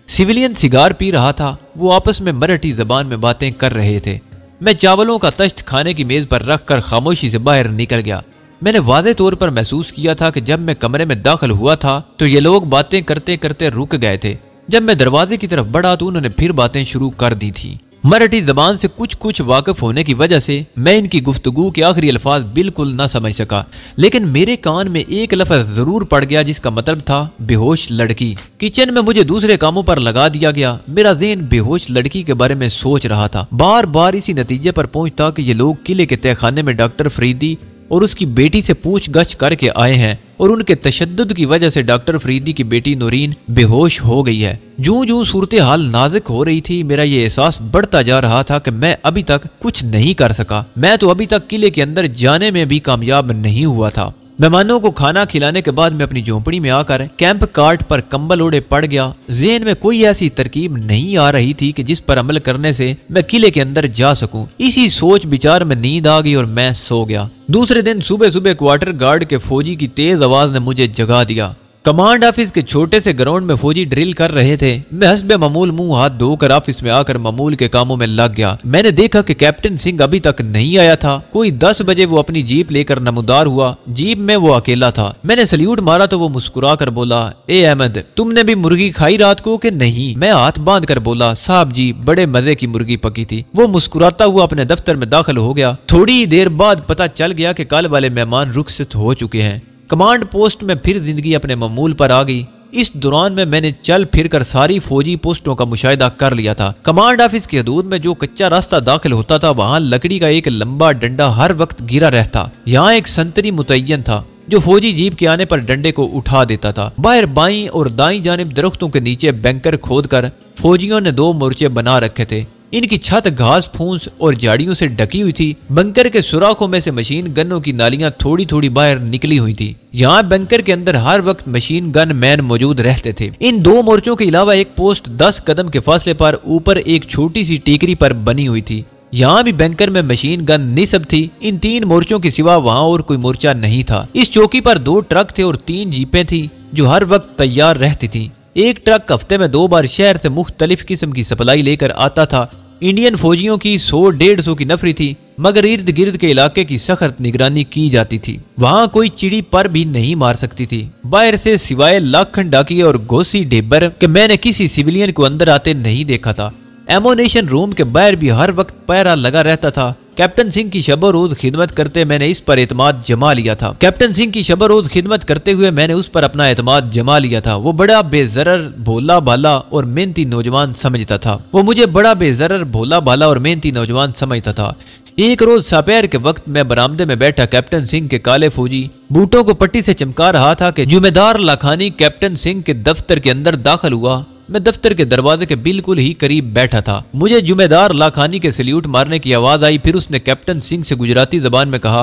सिविलियन सिगार पी रहा था। वो आपस में मराठी जबान में बातें कर रहे थे। मैं चावलों का तश्त खाने की मेज पर रखकर खामोशी से बाहर निकल गया। मैंने वाज़े तौर पर महसूस किया था कि जब मैं कमरे में दाखिल हुआ था तो ये लोग बातें करते करते रुक गए थे। जब मैं दरवाजे की तरफ बढ़ा तो उन्होंने फिर बातें शुरू कर दी थी। मराठी जबान से कुछ कुछ वाकिफ होने की वजह से मैं इनकी गुफ्तगू के आखिरी अल्फाज बिल्कुल न समझ सका, लेकिन मेरे कान में एक लफ्ज जरूर पड़ गया जिसका मतलब था बेहोश लड़की। किचन में मुझे दूसरे कामों पर लगा दिया गया। मेरा ज़हन बेहोश लड़की के बारे में सोच रहा था। बार बार इसी नतीजे पर पहुंचता कि ये लोग किले के तहखाने में डॉक्टर फरीदी और उसकी बेटी से पूछगछ करके आए हैं और उनके तशद्दुद की वजह से डॉक्टर फरीदी की बेटी नूरीन बेहोश हो गई है। जूं जूं सूरत हाल नाजुक हो रही थी, मेरा ये एहसास बढ़ता जा रहा था कि मैं अभी तक कुछ नहीं कर सका। मैं तो अभी तक किले के अंदर जाने में भी कामयाब नहीं हुआ था। मेहमानों को खाना खिलाने के बाद मैं अपनी झोंपड़ी में आकर कैंप कार्ड पर कंबल ओढ़े पड़ गया। ज़हन में कोई ऐसी तरकीब नहीं आ रही थी कि जिस पर अमल करने से मैं किले के अंदर जा सकूं। इसी सोच विचार में नींद आ गई और मैं सो गया। दूसरे दिन सुबह सुबह क्वार्टर गार्ड के फौजी की तेज आवाज ने मुझे जगा दिया। कमांड ऑफिस के छोटे से ग्राउंड में फौजी ड्रिल कर रहे थे। मैं हस्बे मामूल मुंह हाथ धोकर ऑफिस में आकर मामूल के कामों में लग गया। मैंने देखा कि कैप्टन सिंह अभी तक नहीं आया था। कोई 10 बजे वो अपनी जीप लेकर नमूदार हुआ। जीप में वो अकेला था। मैंने सल्यूट मारा तो वो मुस्कुरा कर बोला, ए अहमद, तुमने भी मुर्गी खाई रात को कि नहीं? मैं हाथ बांध कर बोला, साहब जी, बड़े मजे की मुर्गी पकी थी। वो मुस्कुराता हुआ अपने दफ्तर में दाखिल हो गया। थोड़ी देर बाद पता चल गया कि कल वाले मेहमान रुखसत हो चुके हैं। कमांड पोस्ट में फिर जिंदगी अपने मामूल पर आ गई। इस दौरान में मैंने चल फिर कर सारी फौजी पोस्टों का मुशाहिदा कर लिया था। कमांड ऑफिस की हदूद में जो कच्चा रास्ता दाखिल होता था, वहां लकड़ी का एक लंबा डंडा हर वक्त गिरा रहता। यहाँ एक संतरी मुतय्यन था जो फौजी जीप के आने पर डंडे को उठा देता था। बाहर बाईं और दाईं जानिब दरख्तों के नीचे बैंकर खोदकर फौजियों ने 2 मोर्चे बना रखे थे। इनकी छत घास फूस और झाड़ियों से ढकी हुई थी। बंकर के सुराखों में से मशीन गनों की नालियां थोड़ी थोड़ी बाहर निकली हुई थी। यहाँ बंकर के अंदर हर वक्त मशीन गन मैन मौजूद रहते थे। इन 2 मोर्चों के अलावा एक पोस्ट 10 कदम के फासले पर ऊपर एक छोटी सी टेकरी पर बनी हुई थी। यहाँ भी बैंकर में मशीन गन निस्ब थी। इन 3 मोर्चों के सिवा वहाँ और कोई मोर्चा नहीं था। इस चौकी पर 2 ट्रक थे और 3 जीपें थी जो हर वक्त तैयार रहती थी। एक ट्रक हफ्ते में 2 बार शहर से मुख्तलिफ किस्म की सप्लाई लेकर आता था। इंडियन फौजियों की 100-150 की नफरी थी, मगर इर्द गिर्द के इलाके की सख्त निगरानी की जाती थी। वहाँ कोई चिड़ी पर भी नहीं मार सकती थी। बाहर से सिवाय लाखन डाकिये और घोसी ढेबर के मैंने किसी सिविलियन को अंदर आते नहीं देखा था। एमोनेशन रूम के बाहर भी हर वक्त पहरा लगा रहता था। कैप्टन सिंह की शब-ओ-रोज खिदमत करते मैंने इस पर एतमाद जमा लिया था। कैप्टन सिंह की शब-ओ-रोज खिदमत करते हुए मैंने उस पर अपना एतमाद जमा लिया था। वो बड़ा बेजरर, भोला भाला और मेहनती नौजवान समझता था। वो मुझे बड़ा बेजरर, भोला भाला और मेहनती नौजवान समझता था। एक रोज सपहर के वक्त मैं बरामदे में बैठा कैप्टन सिंह के काले फौजी बूटों को पट्टी से चमका रहा था कि जुमेदार लाखानी कैप्टन सिंह के दफ्तर के अंदर दाखिल हुआ। मैं दफ्तर के दरवाजे के बिल्कुल ही करीब बैठा था। मुझे जुमेदार लाखानी के सल्यूट मारने की आवाज आई। फिर उसने कैप्टन सिंह से गुजराती जबान में कहा,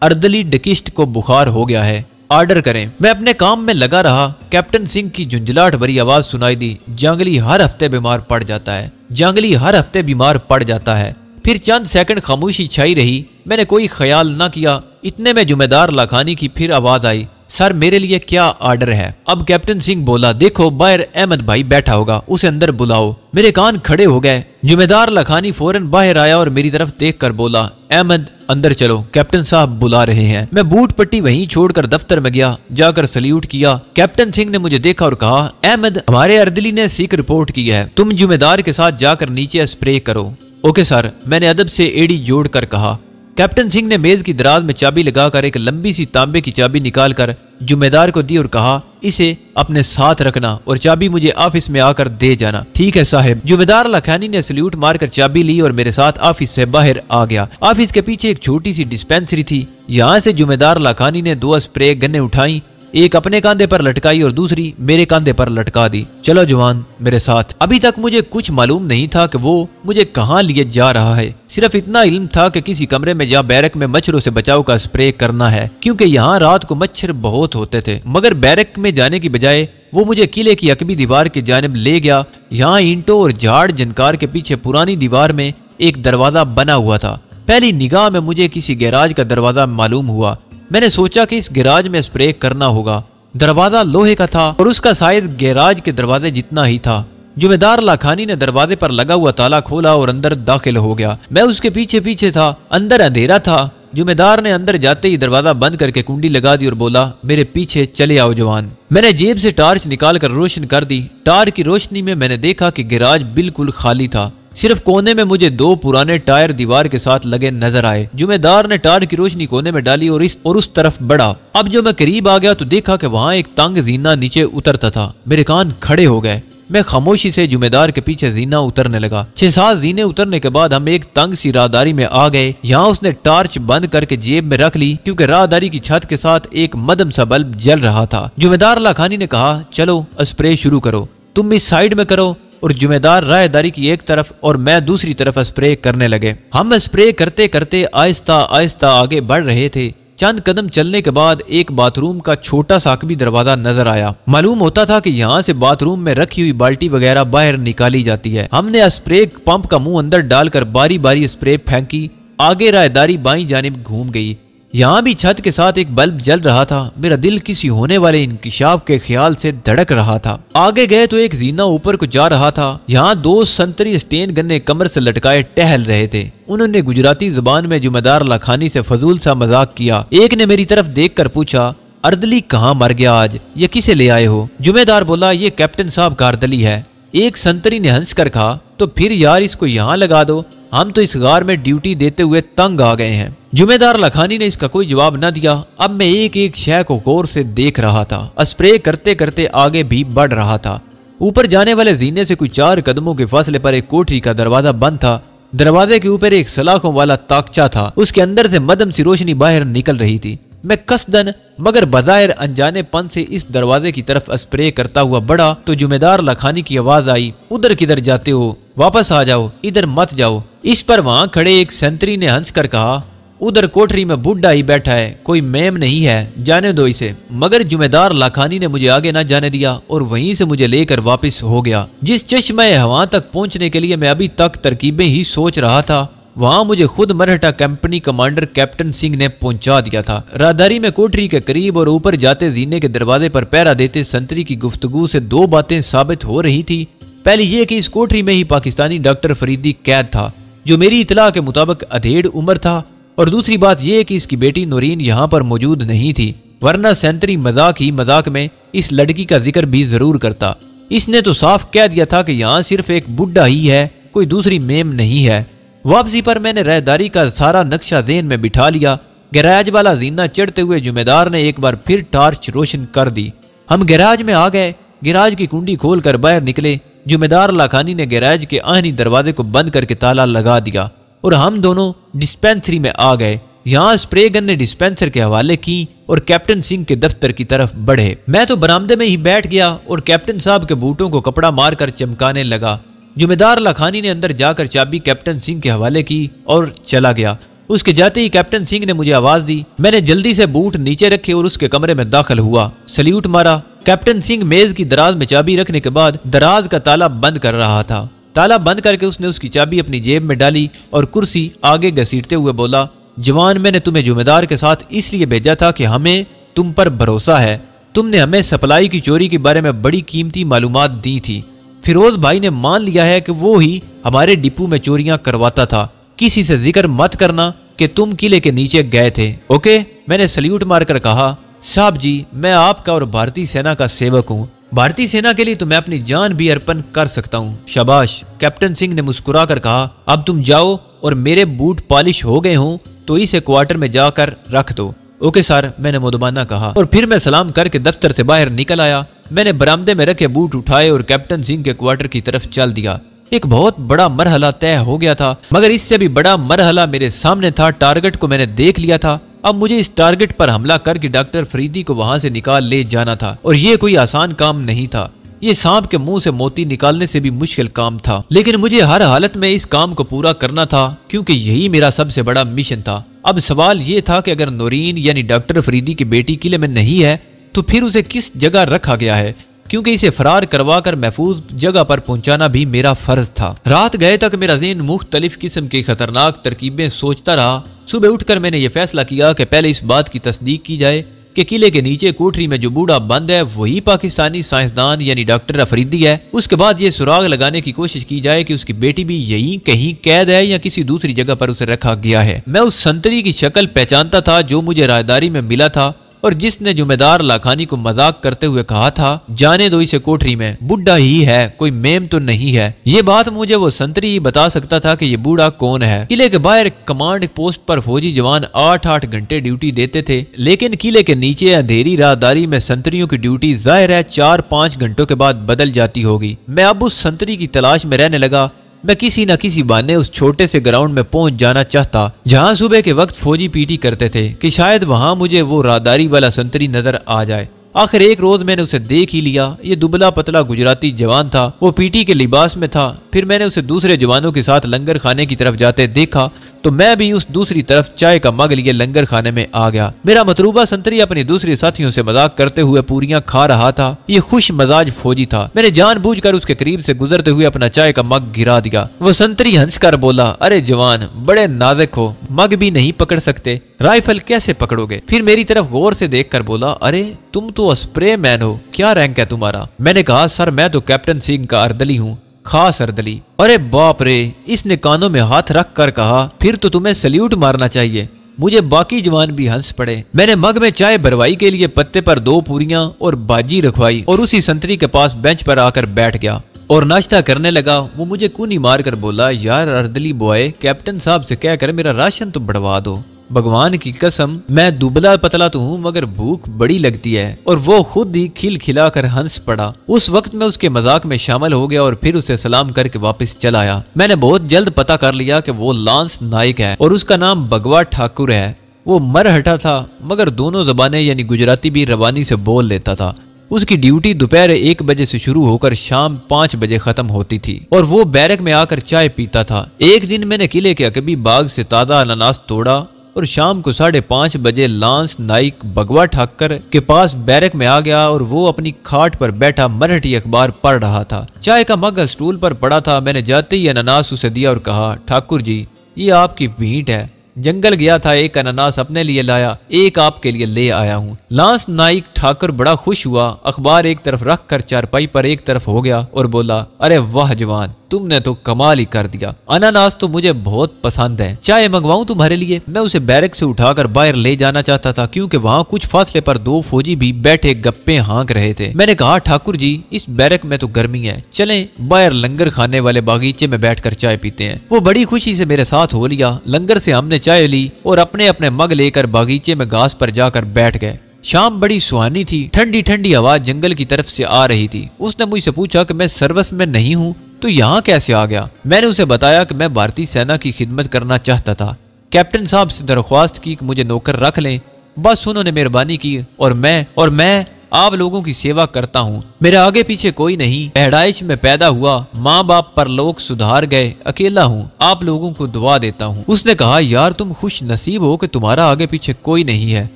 अर्दली डकिस्ट को बुखार हो गया है, ऑर्डर करें। मैं अपने काम में लगा रहा। कैप्टन सिंह की झुंझलाहट भरी आवाज सुनाई दी, जंगली हर हफ्ते बीमार पड़ जाता है, जंगली हर हफ्ते बीमार पड़ जाता है। फिर चंद सेकंड खामोशी छाई रही। मैंने कोई ख्याल न किया। इतने में जुमेदार लाखानी की फिर आवाज आई, सर मेरे लिए क्या ऑर्डर है? अब कैप्टन सिंह बोला, देखो बाहर अहमद भाई बैठा होगा, उसे अंदर बुलाओ। मेरे कान खड़े हो गए। जुमेदार लाखानी फौरन बाहर आया और मेरी तरफ देखकर बोला, अहमद अंदर चलो, कैप्टन साहब बुला रहे हैं। मैं बूट पट्टी वहीं छोड़कर दफ्तर में गया। जाकर सल्यूट किया। कैप्टन सिंह ने मुझे देखा और कहा, अहमद, हमारे अर्दली ने सीख रिपोर्ट की है, तुम जुमेदार के साथ जाकर नीचे स्प्रे करो। ओके सर, मैंने अदब से एड़ी जोड़कर कहा। कैप्टन सिंह ने मेज की दराज में चाबी लगाकर एक लंबी सी तांबे की चाबी निकालकर जुमेदार को दी और कहा, इसे अपने साथ रखना और चाबी मुझे ऑफिस में आकर दे जाना। ठीक है साहब। जुमेदार लाखानी ने सल्यूट मारकर चाबी ली और मेरे साथ ऑफिस से बाहर आ गया। ऑफिस के पीछे एक छोटी सी डिस्पेंसरी थी। यहाँ से जुमेदार लाखानी ने 2 स्प्रे गन्ने उठाई, एक अपने कांधे पर लटकाई और दूसरी मेरे कांधे पर लटका दी। चलो जवान मेरे साथ। अभी तक मुझे कुछ मालूम नहीं था कि वो मुझे कहाँ लिए जा रहा है। सिर्फ इतना इल्म था कि किसी कमरे में या बैरक में मच्छरों से बचाव का स्प्रे करना है, क्योंकि यहाँ रात को मच्छर बहुत होते थे। मगर बैरक में जाने की बजाय वो मुझे किले की अकबी दीवार की जानिब ले गया। यहाँ ईंटों और झाड़ जनकार के पीछे पुरानी दीवार में एक दरवाजा बना हुआ था। पहली निगाह में मुझे किसी गैराज का दरवाजा मालूम हुआ। मैंने सोचा कि इस गैराज में स्प्रे करना होगा। दरवाजा लोहे का था और उसका शायद गैराज के दरवाजे जितना ही था। जुमेदार लाखानी ने दरवाजे पर लगा हुआ ताला खोला और अंदर दाखिल हो गया। मैं उसके पीछे पीछे था। अंदर अंधेरा था। जुमेदार ने अंदर जाते ही दरवाजा बंद करके कुंडी लगा दी और बोला, मेरे पीछे चले आओ जवान। मैंने जेब से टार्च निकालकर रोशन कर दी। टार्च की रोशनी में मैंने देखा कि गैराज बिल्कुल खाली था। सिर्फ कोने में मुझे 2 पुराने टायर दीवार के साथ लगे नजर आए। जुमेदार ने टायर की रोशनी कोने में डाली और उस तरफ बढ़ा। अब जो मैं करीब आ गया तो देखा कि वहां एक तंग जीना नीचे उतरता था। मेरे कान खड़े हो गए। मैं खामोशी से जुमेदार के पीछे जीना उतरने लगा। 6-7 जीने उतरने के बाद हम एक तंग सी राहदारी में आ गए। यहाँ उसने टॉर्च बंद करके जेब में रख ली, क्योंकि राहदारी की छत के साथ एक मदम सा बल्ब जल रहा था। जुमेदार लाखानी ने कहा, चलो स्प्रे शुरू करो, तुम इस साइड में करो। और जुमेदार राहदारी की एक तरफ और मैं दूसरी तरफ स्प्रे करने लगे। हम स्प्रे करते करते आहिस्ता आहिस्ता आगे बढ़ रहे थे। चंद कदम चलने के बाद एक बाथरूम का छोटा सा अकबी दरवाजा नजर आया। मालूम होता था कि यहाँ से बाथरूम में रखी हुई बाल्टी वगैरह बाहर निकाली जाती है। हमने स्प्रे पंप का मुंह अंदर डालकर बारी बारी स्प्रे फेंकी। आगे राहदारी बाईं जानिब घूम गई। यहाँ भी छत के साथ एक बल्ब जल रहा था। मेरा दिल किसी होने वाले इंकिशाफ के ख्याल से धड़क रहा था। आगे गए तो एक जीना ऊपर को जा रहा था। यहाँ 2 संतरी स्टेन गन्ने कमर से लटकाए टहल रहे थे। उन्होंने गुजराती जुबान में जुमेदार लाखानी से फजूल सा मजाक किया। एक ने मेरी तरफ देखकर पूछा, अर्दली कहाँ मर गया आज, ये किसे ले आए हो? जुमेदार बोला, ये कैप्टन साहब का अर्दली है। एक संतरी ने हंस कर कहा, तो फिर यार इसको यहाँ लगा दो, हम तो इस गार में ड्यूटी देते हुए तंग आ गए हैं। जुमेदार लाखानी ने इसका कोई जवाब न दिया। अब मैं एक एक शय को गौर से देख रहा था। स्प्रे करते करते आगे भी बढ़ रहा था। ऊपर जाने वाले जीने से कोई 4 कदमों के फासले पर एक कोठरी का दरवाजा बंद था। दरवाजे के ऊपर एक सलाखों वाला ताकचा था। उसके अंदर से मदम सी रोशनी बाहर निकल रही थी। मैं कसदन मगर बज़ाहिर अनजानेपन से इस दरवाजे की तरफ स्प्रे करता हुआ बढ़ा तो जुमेदार लाखानी की आवाज आई, उधर किधर जाते हो, वापस आ जाओ, इधर मत जाओ। इस पर वहां खड़े एक संतरी ने हंस कर कहा, उधर कोठरी में बुढ़ा ही बैठा है, कोई मेम नहीं है, जाने दो इसे। मगर जुमेदार लाखानी ने मुझे आगे न जाने दिया और वहीं से मुझे लेकर वापस हो गया। जिस चश्मे हवा तक पहुंचने के लिए मैं अभी तक तरकीबें ही सोच रहा था, वहां मुझे खुद Marahatta company commander captain Singh ने पहुंचा दिया था। राहदारी में कोठरी के करीब और ऊपर जाते जीने के दरवाजे पर पहरा देते संतरी की गुफ्तगू से 2 बातें साबित हो रही थी। पहली ये कि इस कोठरी में ही पाकिस्तानी डॉक्टर फरीदी कैद था, जो मेरी इतला के मुताबिक अधेड़ उम्र था। और दूसरी बात यह कि इसकी बेटी नूरीन यहाँ पर मौजूद नहीं थी, वरना सेंतरी मजाक ही मजाक में इस लड़की का जिक्र भी जरूर करता। इसने तो साफ कह दिया था कि यहाँ सिर्फ एक बुढ़ा ही है, कोई दूसरी मेम नहीं है। वापसी पर मैंने राहदारी का सारा नक्शा ज़हन में बिठा लिया। गैराज वाला जीना चढ़ते हुए जुमेदार ने एक बार फिर टॉर्च रोशन कर दी। हम गैराज में आ गए। गैराज की कुंडी खोलकर बाहर निकले। जुमेदार लाखानी ने गैराज के आहनी दरवाजे को बंद करके ताला लगा दिया और हम दोनों डिस्पेंसरी में आ गए। यहाँ स्प्रे गन ने डिस्पेंसर के हवाले की और कैप्टन सिंह के दफ्तर की तरफ बढ़े। मैं तो बरामदे में ही बैठ गया और कैप्टन साहब के बूटों को कपड़ा मारकर चमकाने लगा। जुमेदार लाखानी ने अंदर जाकर चाबी कैप्टन सिंह के हवाले की और चला गया। उसके जाते ही कैप्टन सिंह ने मुझे आवाज दी। मैंने जल्दी से बूट नीचे रखे और उसके कमरे में दाखिल हुआ। सल्यूट मारा। कैप्टन सिंह मेज की दराज में चाबी रखने के बाद दराज का ताला बंद कर रहा था। ताला बंद करके उसने उसकी चाबी अपनी जेब में डाली और कुर्सी आगे घसीटते हुए बोला, जवान, मैंने तुम्हें जुमेदार के साथ इसलिए भेजा था कि हमें तुम पर भरोसा है। तुमने हमें सप्लाई की चोरी के बारे में बड़ी कीमती मालूमात दी थी। फिरोज भाई ने मान लिया है कि वो ही हमारे डिपो में चोरियां करवाता था। किसी से जिक्र मत करना कि तुम किले के नीचे गए थे, ओके? मैंने सल्यूट मारकर कहा, साहब जी, मैं आपका और भारतीय सेना का सेवक हूँ। भारतीय सेना के लिए तो मैं अपनी जान भी अर्पण कर सकता हूँ। शाबाश। कैप्टन सिंह ने मुस्कुरा कर कहा, अब तुम जाओ और मेरे बूट पॉलिश हो गए हों तो इसे क्वार्टर में जाकर रख दो। ओके सर, मैंने मुदमाना कहा और फिर मैं सलाम करके दफ्तर से बाहर निकल आया। मैंने बरामदे में रखे बूट उठाए और कैप्टन सिंह के क्वार्टर की तरफ चल दिया। एक बहुत बड़ा मरहला तय हो गया था, मगर इससे भी बड़ा मरहला मेरे सामने था। टारगेट को मैंने देख लिया था। अब मुझे इस टारगेट पर हमला करके डॉक्टर फरीदी को वहां से निकाल ले जाना था और ये कोई आसान काम नहीं था। ये सांप के मुंह से मोती निकालने से भी मुश्किल काम था, लेकिन मुझे हर हालत में इस काम को पूरा करना था क्योंकि यही मेरा सबसे बड़ा मिशन था। अब सवाल ये था कि अगर नूरीन यानी डॉक्टर फरीदी की बेटी किले में नहीं है तो फिर उसे किस जगह रखा गया है, क्योंकि इसे फरार करवाकर महफूज जगह पर पहुंचाना भी मेरा फर्ज था। रात गए तक मेरा ज़हन मुख्तलिफ किस्म की खतरनाक तरकीबें सोचता रहा। सुबह उठकर मैंने ये फैसला किया कि पहले इस बात की तस्दीक की जाए कि किले के नीचे कोठरी में जो बूढ़ा बंद है वही पाकिस्तानी साइंसदान यानी डॉक्टर अफरीदी है। उसके बाद ये सुराग लगाने की कोशिश की जाए कि उसकी बेटी भी यहीं कहीं कैद है या किसी दूसरी जगह पर उसे रखा गया है। मैं उस संतरी की शक्ल पहचानता था जो मुझे राहदारी में मिला था और जिसने जुमेदार लाखानी को मजाक करते हुए कहा था जाने दो इसे कोठरी में, बुढ़ा ही है, कोई मेम तो नहीं है। ये बात मुझे वो संतरी ही बता सकता था कि ये बूढ़ा कौन है। किले के बाहर कमांड पोस्ट पर फौजी जवान 8-8 घंटे ड्यूटी देते थे, लेकिन किले के नीचे अंधेरी राहदारी में संतरियों की ड्यूटी जाहिर है 4-5 घंटों के बाद बदल जाती होगी। मैं अब उस संतरी की तलाश में रहने लगा। मैं किसी न किसी बहाने उस छोटे से ग्राउंड में पहुंच जाना चाहता जहां सुबह के वक्त फौजी पीटी करते थे कि शायद वहां मुझे वो राहदारी वाला संतरी नजर आ जाए। आखिर एक रोज मैंने उसे देख ही लिया। ये दुबला पतला गुजराती जवान था, वो पीटी के लिबास में था। फिर मैंने उसे दूसरे जवानों के साथ लंगर खाने की तरफ जाते देखा तो मैं भी उस दूसरी तरफ चाय का मग लिए लंगर खाने में आ गया। मेरा मतलूबा संतरी अपने दूसरे साथियों से मजाक करते हुए पूरियां खा रहा था। ये खुश मजाज फौजी था। मैंने जानबूझकर उसके करीब से गुजरते हुए अपना चाय का मग गिरा दिया। वो संतरी हंसकर बोला, अरे जवान, बड़े नाजुक हो, मग भी नहीं पकड़ सकते, राइफल कैसे पकड़ोगे? फिर मेरी तरफ गौर से देखकर बोला, अरे तुम तो स्प्रे मैन हो, क्या रैंक है तुम्हारा? मैंने कहा, सर मैं तो कैप्टन सिंह का अर्दली हूँ, खास अर्दली। अरे बाप रे, इसने कानों में हाथ रख कर कहा, फिर तो तुम्हें सल्यूट मारना चाहिए। मुझे बाकी जवान भी हंस पड़े। मैंने मग में चाय भरवाई के लिए पत्ते पर 2 पूरियां और बाजी रखवाई और उसी संतरी के पास बेंच पर आकर बैठ गया और नाश्ता करने लगा। वो मुझे कूनी मार कर बोला, यार अर्दली बॉय, कैप्टन साहब से कहकर मेरा राशन तो बढ़वा दो। भगवान की कसम, मैं दुबला पतला तो हूँ मगर भूख बड़ी लगती है। और वो खुद ही खिलखिला कर हंस पड़ा। उस वक्त मैं उसके मजाक में शामिल हो गया और फिर उसे सलाम करके वापस चला आया। मैंने बहुत जल्द पता कर लिया कि वो लांस नाइक है और उसका नाम भगवा ठाकुर है। वो मरहटा था मगर दोनों जबानें यानी गुजराती भी रवानी से बोल लेता था। उसकी ड्यूटी दोपहर 1 बजे से शुरू होकर शाम 5 बजे खत्म होती थी और वो बैरक में आकर चाय पीता था। एक दिन मैंने किले के अकबी बाग से ताजा अनानास तोड़ा और शाम को 5:30 बजे लांस नाइक भगवा ठाकर के पास बैरक में आ गया और वो अपनी खाट पर बैठा मराठी अखबार पढ़ रहा था। चाय का मग स्टूल पर पड़ा था। मैंने जाते ही अनानास उसे दिया और कहा, ठाकुर जी, ये आपकी भेंट है। जंगल गया था, एक अनानास अपने लिए लाया, एक आपके लिए ले आया हूँ। लांस नाइक ठाकुर बड़ा खुश हुआ, अखबार एक तरफ रख कर चारपाई पर एक तरफ हो गया और बोला, अरे वाह जवान, तुमने तो कमाल ही कर दिया। अनानास तो मुझे बहुत पसंद है, चाय मंगवाऊं तुम्हारे लिए? मैं उसे बैरक से उठाकर बाहर ले जाना चाहता था क्योंकि वहाँ कुछ फासले पर 2 फौजी भी बैठे गप्पे हाँक रहे थे। मैंने कहा, ठाकुर जी, इस बैरक में तो गर्मी है, चलें बाहर लंगर खाने वाले बागीचे में बैठकर चाय पीते हैं। वो बड़ी खुशी से मेरे साथ हो लिया। लंगर से हमने चाय ली और अपने अपने मग लेकर बागीचे में घास पर जाकर बैठ गए। शाम बड़ी सुहानी थी। ठंडी ठंडी आवाज जंगल की तरफ से आ रही थी। उसने मुझसे पूछा कि मैं सर्विस में नहीं हूँ तो यहाँ कैसे आ गया? मैंने उसे बताया कि मैं भारतीय सेना की खिदमत करना चाहता था। कैप्टन साहब से दरख्वास्त की कि मुझे नौकर रख लें। बस उन्होंने मेहरबानी की और मैं आप लोगों की सेवा करता हूँ। मेरे आगे पीछे कोई नहीं। पैदाइश में पैदा हुआ, माँ बाप पर लोग सुधार गए, अकेला हूँ, आप लोगों को दुआ देता हूँ। उसने कहा, यार तुम खुश नसीब हो कि तुम्हारा आगे पीछे कोई नहीं है।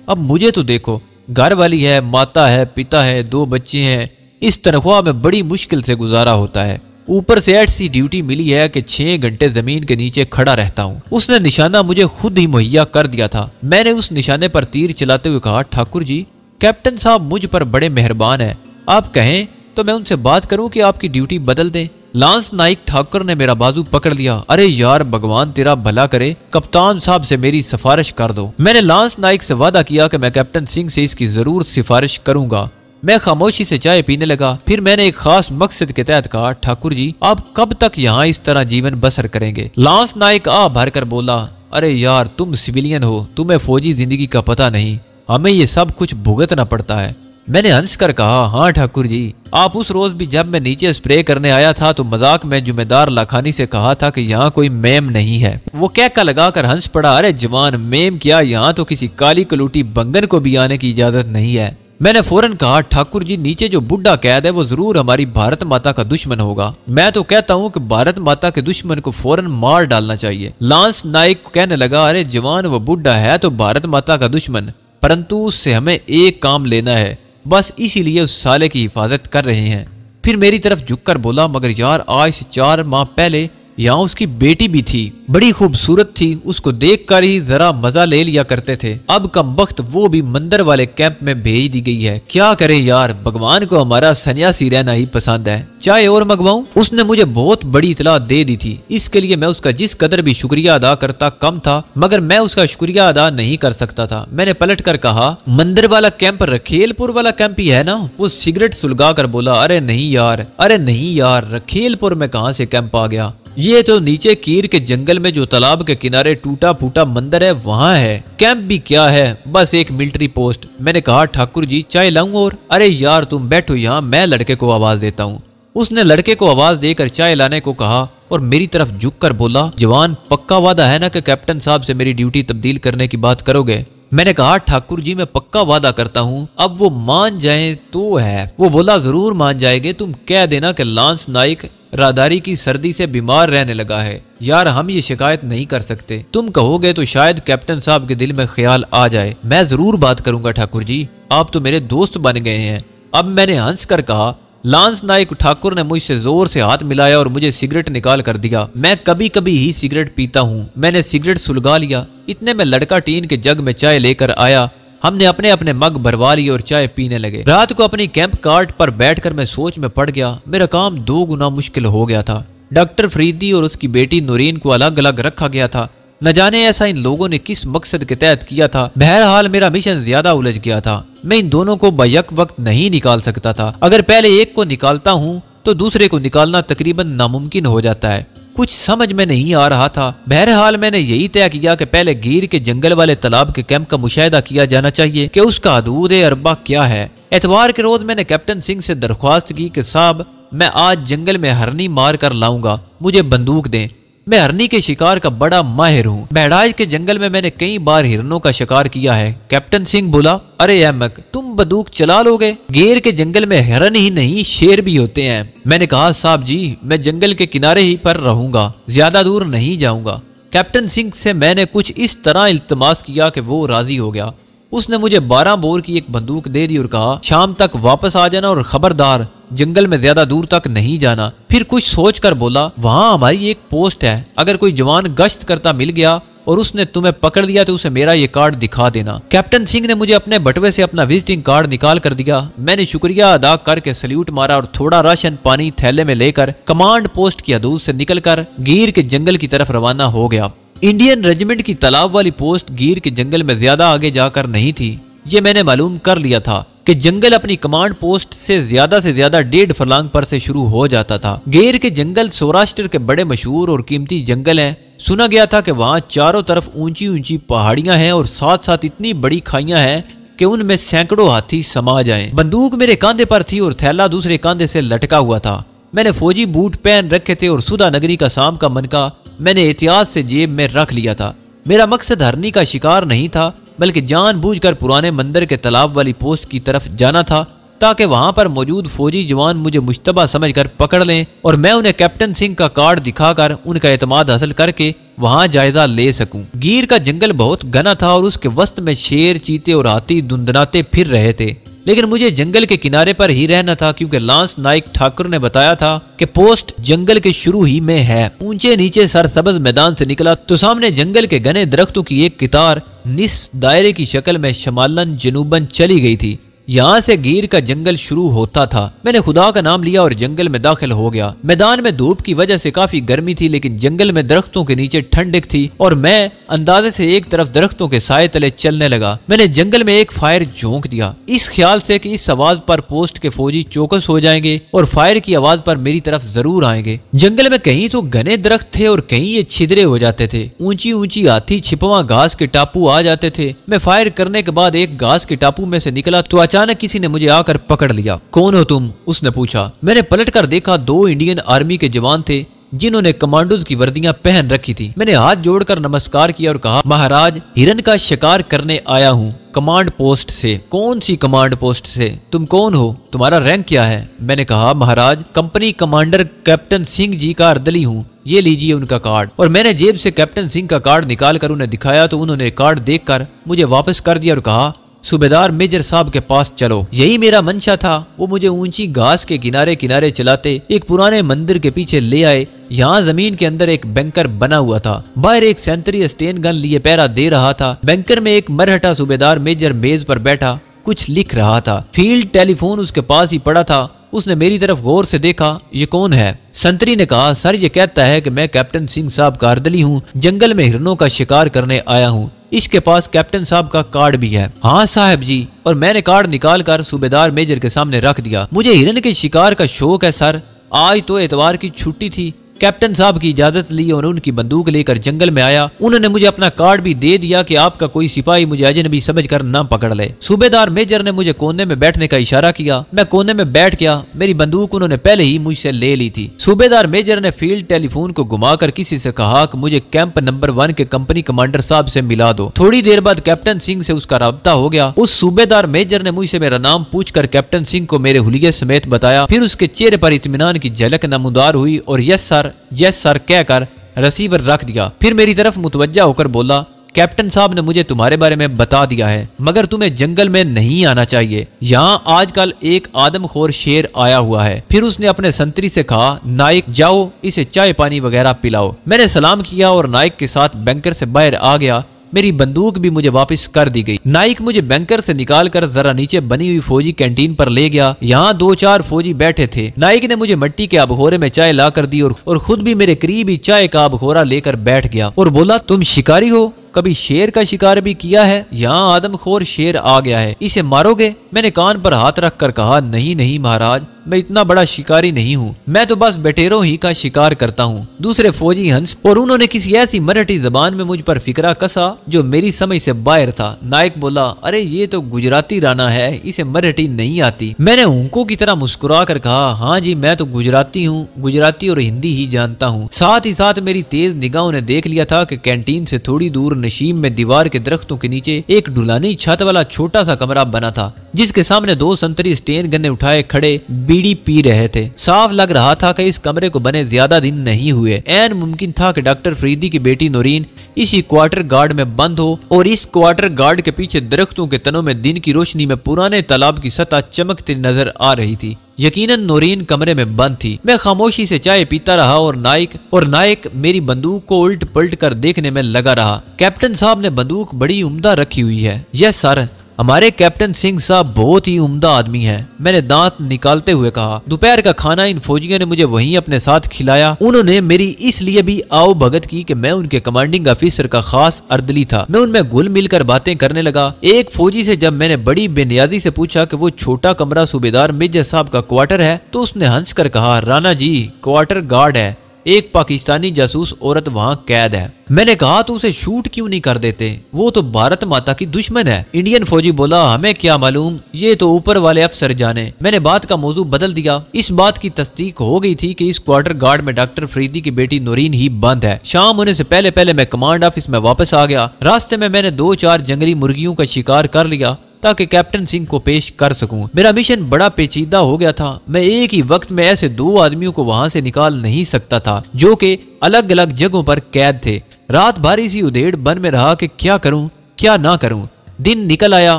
अब मुझे तो देखो, घर वाली है, माता है, पिता है, 2 बच्चे हैं। इस तनख्वाह में बड़ी मुश्किल से गुजारा होता है। ऊपर से ऐसी ड्यूटी मिली है कि 6 घंटे जमीन के नीचे खड़ा रहता हूँ। उसने निशाना मुझे खुद ही मुहैया कर दिया था। मैंने उस निशाने पर तीर चलाते हुए कहा, ठाकुर जी, कैप्टन साहब मुझ पर बड़े मेहरबान हैं, आप कहें तो मैं उनसे बात करूं कि आपकी ड्यूटी बदल दें। लांस नाइक ठाकुर ने मेरा बाजू पकड़ लिया। अरे यार, भगवान तेरा भला करे, कप्तान साहब से मेरी सिफारिश कर दो। मैंने लांस नाइक से वादा किया कि मैं कैप्टन सिंह से इसकी जरूर सिफारिश करूंगा। मैं खामोशी से चाय पीने लगा। फिर मैंने एक खास मकसद के तहत कहा, ठाकुर जी, आप कब तक यहाँ इस तरह जीवन बसर करेंगे? लांस नाइक आ भर कर बोला, अरे यार, तुम सिविलियन हो, तुम्हें फौजी जिंदगी का पता नहीं, हमें ये सब कुछ भुगतना पड़ता है। मैंने हंस कर कहा, हाँ ठाकुर जी, आप उस रोज भी जब मैं नीचे स्प्रे करने आया था तो मजाक में जुम्मेदार लाखानी से कहा था कि यहाँ कोई मेम नहीं है। वो कहका लगाकर हंस पड़ा, अरे जवान, मेम क्या, यहाँ तो किसी काली कलूटी बंगन को भी आने की इजाजत नहीं है। मैंने फौरन कहा, ठाकुर जी, नीचे जो बुढ़ा कैद है वो जरूर हमारी भारत माता का दुश्मन होगा। मैं तो कहता हूँ कि भारत माता के दुश्मन को फौरन मार डालना चाहिए। लांस नाइक कहने लगा, अरे जवान, वो बुढ़ा है तो भारत माता का दुश्मन, परंतु उससे हमें एक काम लेना है, बस इसीलिए उस साले की हिफाजत कर रहे हैं। फिर मेरी तरफ झुककर बोला, मगर यार, आज से 4 माह पहले यहाँ उसकी बेटी भी थी, बड़ी खूबसूरत थी। उसको देखकर ही जरा मजा ले लिया करते थे। अब कम वक्त वो भी मंदिर वाले कैंप में भेज दी गई है। क्या करे यार, भगवान को हमारा सन्यासी रहना ही पसंद है। चाय और मंगवाऊं? उसने मुझे बहुत बड़ी इतला दे दी थी। इसके लिए मैं उसका जिस कदर भी शुक्रिया अदा करता कम था, मगर मैं उसका शुक्रिया अदा नहीं कर सकता था। मैंने पलट कर कहा, मंदिर वाला कैंप रखेलपुर वाला कैंप ही है ना? वो सिगरेट सुलगा कर बोला, अरे नहीं यार, अरे नहीं यार, रखेलपुर में कहां से कैंप आ गया? ये तो नीचे कीर के जंगल में जो तालाब के किनारे टूटा फूटा मंदिर है वहां है। कैंप भी क्या है, बस एक मिलिट्री पोस्ट। मैंने कहा, ठाकुर जी चाय लाऊं? और अरे यार तुम बैठो यहाँ, मैं लड़के को आवाज देता हूँ। उसने लड़के को आवाज देकर चाय लाने को कहा और मेरी तरफ झुककर बोला, जवान पक्का वादा है ना कि कैप्टन साहब से मेरी ड्यूटी तब्दील करने की बात करोगे? मैंने कहा, ठाकुर जी मैं पक्का वादा करता हूँ, अब वो मान जाए तो है। वो बोला, जरूर मान जाएंगे, तुम कह देना कि लांस नाइक राहदारी की सर्दी से बीमार रहने लगा है। यार हम ये शिकायत नहीं कर सकते, तुम कहोगे तो शायद कैप्टन साहब के दिल में ख्याल आ जाए। मैं जरूर बात करूंगा ठाकुर जी, आप तो मेरे दोस्त बन गए हैं। अब मैंने हंस कर कहा, लांस नाइक ठाकुर ने मुझसे जोर से हाथ मिलाया और मुझे सिगरेट निकाल कर दिया। मैं कभी कभी ही सिगरेट पीता हूँ। मैंने सिगरेट सुलगा लिया। इतने में लड़का टीन के जग में चाय लेकर आया। हमने अपने अपने मग भरवा लिए और चाय पीने लगे। रात को अपनी कैंप कार्ट पर बैठकर मैं सोच में पड़ गया। मेरा काम 2 गुना मुश्किल हो गया था। डॉक्टर फरीदी और उसकी बेटी नूरीन को अलग अलग रखा गया था। न जाने ऐसा इन लोगों ने किस मकसद के तहत किया था। बहरहाल मेरा मिशन ज्यादा उलझ गया था। मैं इन दोनों को बैक वक्त नहीं निकाल सकता था। अगर पहले एक को निकालता हूँ तो दूसरे को निकालना तकरीबन नामुमकिन हो जाता है। कुछ समझ में नहीं आ रहा था। बहरहाल मैंने यही तय किया कि पहले गिर के जंगल वाले तालाब के कैंप का मुशाहिदा किया जाना चाहिए कि उसका हदूद अरबा क्या है। एतवार के रोज मैंने कैप्टन सिंह से दरख्वास्त की कि साहब मैं आज जंगल में हरनी मार कर लाऊंगा, मुझे बंदूक दें। मैं हरनी के शिकार का बड़ा माहिर हूँ। बहराइच के जंगल में मैंने कई बार हिरनों का शिकार किया है। कैप्टन सिंह बोला, अरे अहमक तुम बंदूक चला लोगे? घेर के जंगल में हिरन ही नहीं शेर भी होते हैं। मैंने कहा, साहब जी मैं जंगल के किनारे ही पर रहूंगा, ज्यादा दूर नहीं जाऊंगा। कैप्टन सिंह से मैंने कुछ इस तरह इल्तमास किया कि वो राजी हो गया। उसने मुझे 12 बोर की एक बंदूक दे दी और कहा, शाम तक वापस आ जाना और खबरदार जंगल में ज्यादा दूर तक नहीं जाना। फिर कुछ सोचकर बोला, वहां हमारी एक पोस्ट है, अगर कोई जवान गश्त करता मिल गया और उसने तुम्हें पकड़ लिया तो उसे मेरा ये कार्ड दिखा देना। कैप्टन सिंह ने मुझे अपने बटुए से अपना विजिटिंग कार्ड निकाल कर दिया। मैंने शुक्रिया अदा करके सल्यूट मारा और थोड़ा राशन पानी थैले में लेकर कमांड पोस्ट की हदूद से निकलकर गिर के जंगल की तरफ रवाना हो गया। इंडियन रेजिमेंट की तालाब वाली पोस्ट गिर के जंगल में ज्यादा आगे जाकर नहीं थी। ये मैंने मालूम कर लिया था कि जंगल अपनी कमांड पोस्ट से ज्यादा 1.5 फरलांग पर से शुरू हो जाता था। गिर के जंगल सौराष्ट्र के बड़े मशहूर और कीमती जंगल हैं। सुना गया था कि वहाँ चारों तरफ ऊंची ऊंची पहाड़ियां हैं और साथ साथ इतनी बड़ी खाइयां हैं कि उनमें सैकड़ों हाथी समा जाएं। बंदूक मेरे कंधे पर थी और थैला दूसरे कंधे से लटका हुआ था। मैंने फौजी बूट पहन रखे थे और सुधा नगरी का शाम का मनका मैंने एहतियात से जेब में रख लिया था। मेरा मकसद हरनी का शिकार नहीं था, बल्कि जानबूझकर पुराने मंदिर के तालाब वाली पोस्ट की तरफ जाना था ताकि वहां पर मौजूद फौजी जवान मुझे मुश्तबा समझकर पकड़ लें और मैं उन्हें कैप्टन सिंह का कार्ड दिखाकर उनका एतमाद हासिल करके वहां जायजा ले सकूं। गिर का जंगल बहुत घना था और उसके वस्त में शेर, चीते और हाथी धुंधनाते फिर रहे थे, लेकिन मुझे जंगल के किनारे पर ही रहना था क्योंकि लांस नाइक ठाकुर ने बताया था कि पोस्ट जंगल के शुरू ही में है। ऊंचे नीचे सरसब्ज मैदान से निकला तो सामने जंगल के घने दरख्तों की एक कितार निस्फ दायरे की शक्ल में शमालन जनूबन चली गई थी। यहाँ से गिर का जंगल शुरू होता था। मैंने खुदा का नाम लिया और जंगल में दाखिल हो गया। मैदान में धूप की वजह से काफी गर्मी थी, लेकिन जंगल में दरख्तों के नीचे ठंडक थी और मैं अंदाजे से एक तरफ दरख्तों के साए तले चलने लगा। मैंने जंगल में एक फायर झोंक दिया, इस ख्याल से कि इस आवाज पर पोस्ट के फौजी चौकस हो जाएंगे और फायर की आवाज पर मेरी तरफ जरूर आएंगे। जंगल में कहीं तो घने दरख्त थे और कहीं ये छिदरे हो जाते थे। ऊंची ऊंची हाथी छिपवा घास के टापू आ जाते थे। मैं फायर करने के बाद एक घास के टापू में से निकला तो अचानक किसी ने मुझे आकर पकड़ लिया। कौन हो तुम? उसने पूछा। मैंने पलट कर देखा 2 इंडियन आर्मी के जवान थे जिन्होंने कमांडोज की वर्दियां पहन रखी थी। मैंने हाथ जोड़कर नमस्कार किया और कहा, महाराज हिरन का शिकार करने आया हूँ कमांड पोस्ट से। कौन सी कमांड पोस्ट से? तुम कौन हो? तुम्हारा रैंक क्या है? मैंने कहा, महाराज company commander captain Singh ji का अर्दली हूँ, ये लीजिए उनका कार्ड। और मैंने जेब से कैप्टन सिंह का कार्ड निकाल कर उन्हें दिखाया तो उन्होंने कार्ड देखकर मुझे वापस कर दिया और कहा, सूबेदार मेजर साहब के पास चलो। यही मेरा मंशा था। वो मुझे ऊंची घास के किनारे किनारे चलाते एक पुराने मंदिर के पीछे ले आए यहाँ जमीन के अंदर एक बैंकर बना हुआ था। बाहर एक सेंट्री स्टेन गन लिए पहरा दे रहा था। बैंकर में एक मरहटा सूबेदार मेजर मेज पर बैठा कुछ लिख रहा था। फील्ड टेलीफोन उसके पास ही पड़ा था। उसने मेरी तरफ गौर से देखा। ये कौन है? संतरी ने कहा, सर ये कहता है कि मैं कैप्टन सिंह साहब कारदली हूँ, जंगल में हिरणों का शिकार करने आया हूँ। इसके पास कैप्टन साहब का कार्ड भी है। हाँ साहब जी। और मैंने कार्ड निकाल कर सूबेदार मेजर के सामने रख दिया। मुझे हिरन के शिकार का शौक है सर। आज तो एतवार की छुट्टी थी। कैप्टन साहब की इजाजत ली और उनकी बंदूक लेकर जंगल में आया। उन्होंने मुझे अपना कार्ड भी दे दिया कि आपका कोई सिपाही मुझे अजनबी समझकर ना पकड़ ले। सूबेदार मेजर ने मुझे कोने में बैठने का इशारा किया। मैं कोने में बैठ गया। मेरी बंदूक उन्होंने पहले ही मुझसे ले ली थी। सूबेदार मेजर ने फील्ड टेलीफोन को घुमाकर किसी से कहा कि मुझे कैंप नंबर 1 के कंपनी कमांडर साहब से मिला दो। थोड़ी देर बाद कैप्टन सिंह से उसका राब्ता हो गया। उस सूबेदार मेजर ने मुझसे मेरा नाम पूछकर कैप्टन सिंह को मेरे हुलिये समेत बताया। फिर उसके चेहरे पर इत्मीनान की झलक नमूदार हुई और यस सर कहकर रिसीवर रख दिया। फिर मेरी तरफ मुतवज्जा होकर बोला, कैप्टन साहब ने मुझे तुम्हारे बारे में बता दिया है, मगर तुम्हें जंगल में नहीं आना चाहिए। यहाँ आजकल एक आदमखोर शेर आया हुआ है। फिर उसने अपने संतरी से कहा, नाइक जाओ इसे चाय पानी वगैरह पिलाओ। मैंने सलाम किया और नाइक के साथ बैंकर से बाहर आ गया। मेरी बंदूक भी मुझे वापस कर दी गई। नाइक मुझे बैंकर से निकालकर जरा नीचे बनी हुई फौजी कैंटीन पर ले गया। यहाँ 2-4 फौजी बैठे थे। नाइक ने मुझे मिट्टी के आबखोरे में चाय ला कर दी और खुद भी मेरे करीब ही चाय का आबखोरा लेकर बैठ गया और बोला, तुम शिकारी हो? कभी शेर का शिकार भी किया है? यहाँ आदमखोर शेर आ गया है, इसे मारोगे? मैंने कान पर हाथ रखकर कहा, नहीं महाराज, मैं इतना बड़ा शिकारी नहीं हूँ। मैं तो बस बेटेरों ही का शिकार करता हूँ। दूसरे फौजी हंस और उन्होंने किसी ऐसी मराठी जबान में मुझ पर फिकरा कसा जो मेरी समझ से बाहर था। नाइक बोला, अरे ये तो गुजराती राना है, इसे मराठी नहीं आती। मैंने उनको की तरह मुस्कुरा कर कहा, हाँ जी मैं तो गुजराती हूँ, गुजराती और हिंदी ही जानता हूँ। साथ ही साथ मेरी तेज निगाहों ने देख लिया था कि कैंटीन से थोड़ी दूर नशीम में दीवार के दरख्तों के नीचे एक ढुलानी छत वाला छोटा सा कमरा बना था, जिसके सामने 2 संतरी स्टेन गन्ने उठाए खड़े बीड़ी पी रहे थे। साफ लग रहा था कि इस कमरे को बने ज्यादा दिन नहीं हुए। ऐन मुमकिन था कि डॉक्टर फरीदी की बेटी नौरीन इसी क्वार्टर गार्ड में बंद हो और इस क्वार्टर गार्ड के पीछे दरख्तों के तनों में दिन की रोशनी में पुराने तालाब की सतह चमकती नजर आ रही थी। यकीनन नौरीन कमरे में बंद थी। मैं खामोशी से चाय पीता रहा और नाइक मेरी बंदूक को उल्ट पलट कर देखने में लगा रहा। कैप्टन साहब ने बंदूक बड़ी उम्दा रखी हुई है। यस सर, हमारे कैप्टन सिंह साहब बहुत ही उम्दा आदमी हैं। मैंने दांत निकालते हुए कहा। दोपहर का खाना इन फौजियों ने मुझे वहीं अपने साथ खिलाया। उन्होंने मेरी इसलिए भी आओ भगत की कि मैं उनके कमांडिंग ऑफिसर का खास अर्दली था। मैं उनमें घुल मिलकर बातें करने लगा। एक फौजी से जब मैंने बड़ी बेनियाजी से पूछा कि वो छोटा कमरा सूबेदार मेजर साहब का क्वार्टर है, तो उसने हंस कर कहा, राणा जी क्वार्टर गार्ड है, एक पाकिस्तानी जासूस औरत वहाँ कैद है। मैंने कहा, तो उसे शूट क्यों नहीं कर देते? वो तो भारत माता की दुश्मन है। इंडियन फौजी बोला, हमें क्या मालूम, ये तो ऊपर वाले अफसर जाने। मैंने बात का मौजू बदल दिया। इस बात की तस्दीक हो गई थी कि इस क्वार्टर गार्ड में डॉक्टर फरीदी की बेटी नौरीन ही बंद है। शाम होने से पहले मैं कमांड ऑफिस में वापस आ गया। रास्ते में मैंने 2-4 जंगली मुर्गियों का शिकार कर लिया ताकि कैप्टन सिंह को पेश कर सकूं। मेरा मिशन बड़ा पेचीदा हो गया था। मैं एक ही वक्त में ऐसे 2 आदमियों को वहां से निकाल नहीं सकता था जो कि अलग अलग जगहों पर कैद थे। रात भारी सी उधेड़ बन में रहा कि क्या करूं क्या ना करूं। दिन निकल आया।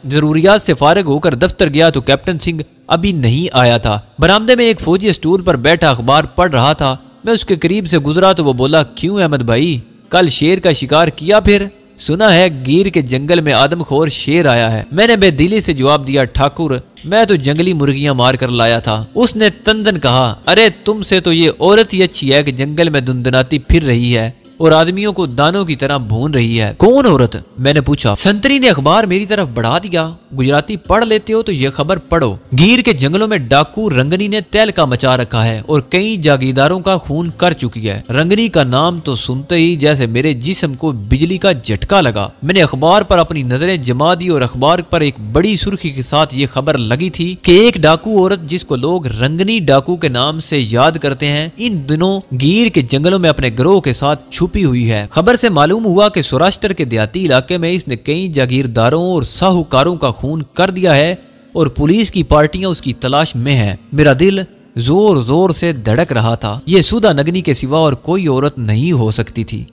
जरूरियात से फारिग होकर दफ्तर गया तो कैप्टन सिंह अभी नहीं आया था। बरामदे में एक फौजी स्टूल पर बैठा अखबार पढ़ रहा था। मैं उसके करीब से गुजरा तो वो बोला, क्यों अहमद भाई, कल शेर का शिकार किया? फिर सुना है गिर के जंगल में आदमखोर शेर आया है। मैंने बेदिली से जवाब दिया, ठाकुर मैं तो जंगली मुर्गियां मार कर लाया था। उसने तंदन कहा, अरे तुमसे तो ये औरत ही अच्छी है कि जंगल में धुंधनाती फिर रही है और आदमियों को दानों की तरह भून रही है। कौन औरत? मैंने पूछा। संतरी ने अखबार मेरी तरफ बढ़ा दिया। गुजराती पढ़ लेते हो तो ये खबर पढ़ो। गिर के जंगलों में डाकू रंगनी ने तहलका मचा रखा है और कई जागीरदारों का खून कर चुकी है। रंगनी का नाम तो सुनते ही जैसे मेरे जिस्म को बिजली का झटका लगा। मैंने अखबार पर अपनी नजरें जमा दी और अखबार पर एक बड़ी सुर्खी के साथ ये खबर लगी थी कि एक डाकू औरत जिसको लोग रंगनी डाकू के नाम से याद करते हैं, इन दिनों गिर के जंगलों में अपने गिरोह के साथ छुपी हुई है। खबर से मालूम हुआ कि सौराष्ट्र के देहाती इलाके में इसने कई जागीरदारों और साहूकारों का खून कर दिया है और पुलिस की पार्टियां उसकी तलाश में है। मेरा दिल जोर जोर से धड़क रहा था। ये सुधा नगनी के सिवा और कोई औरत नहीं हो सकती थी।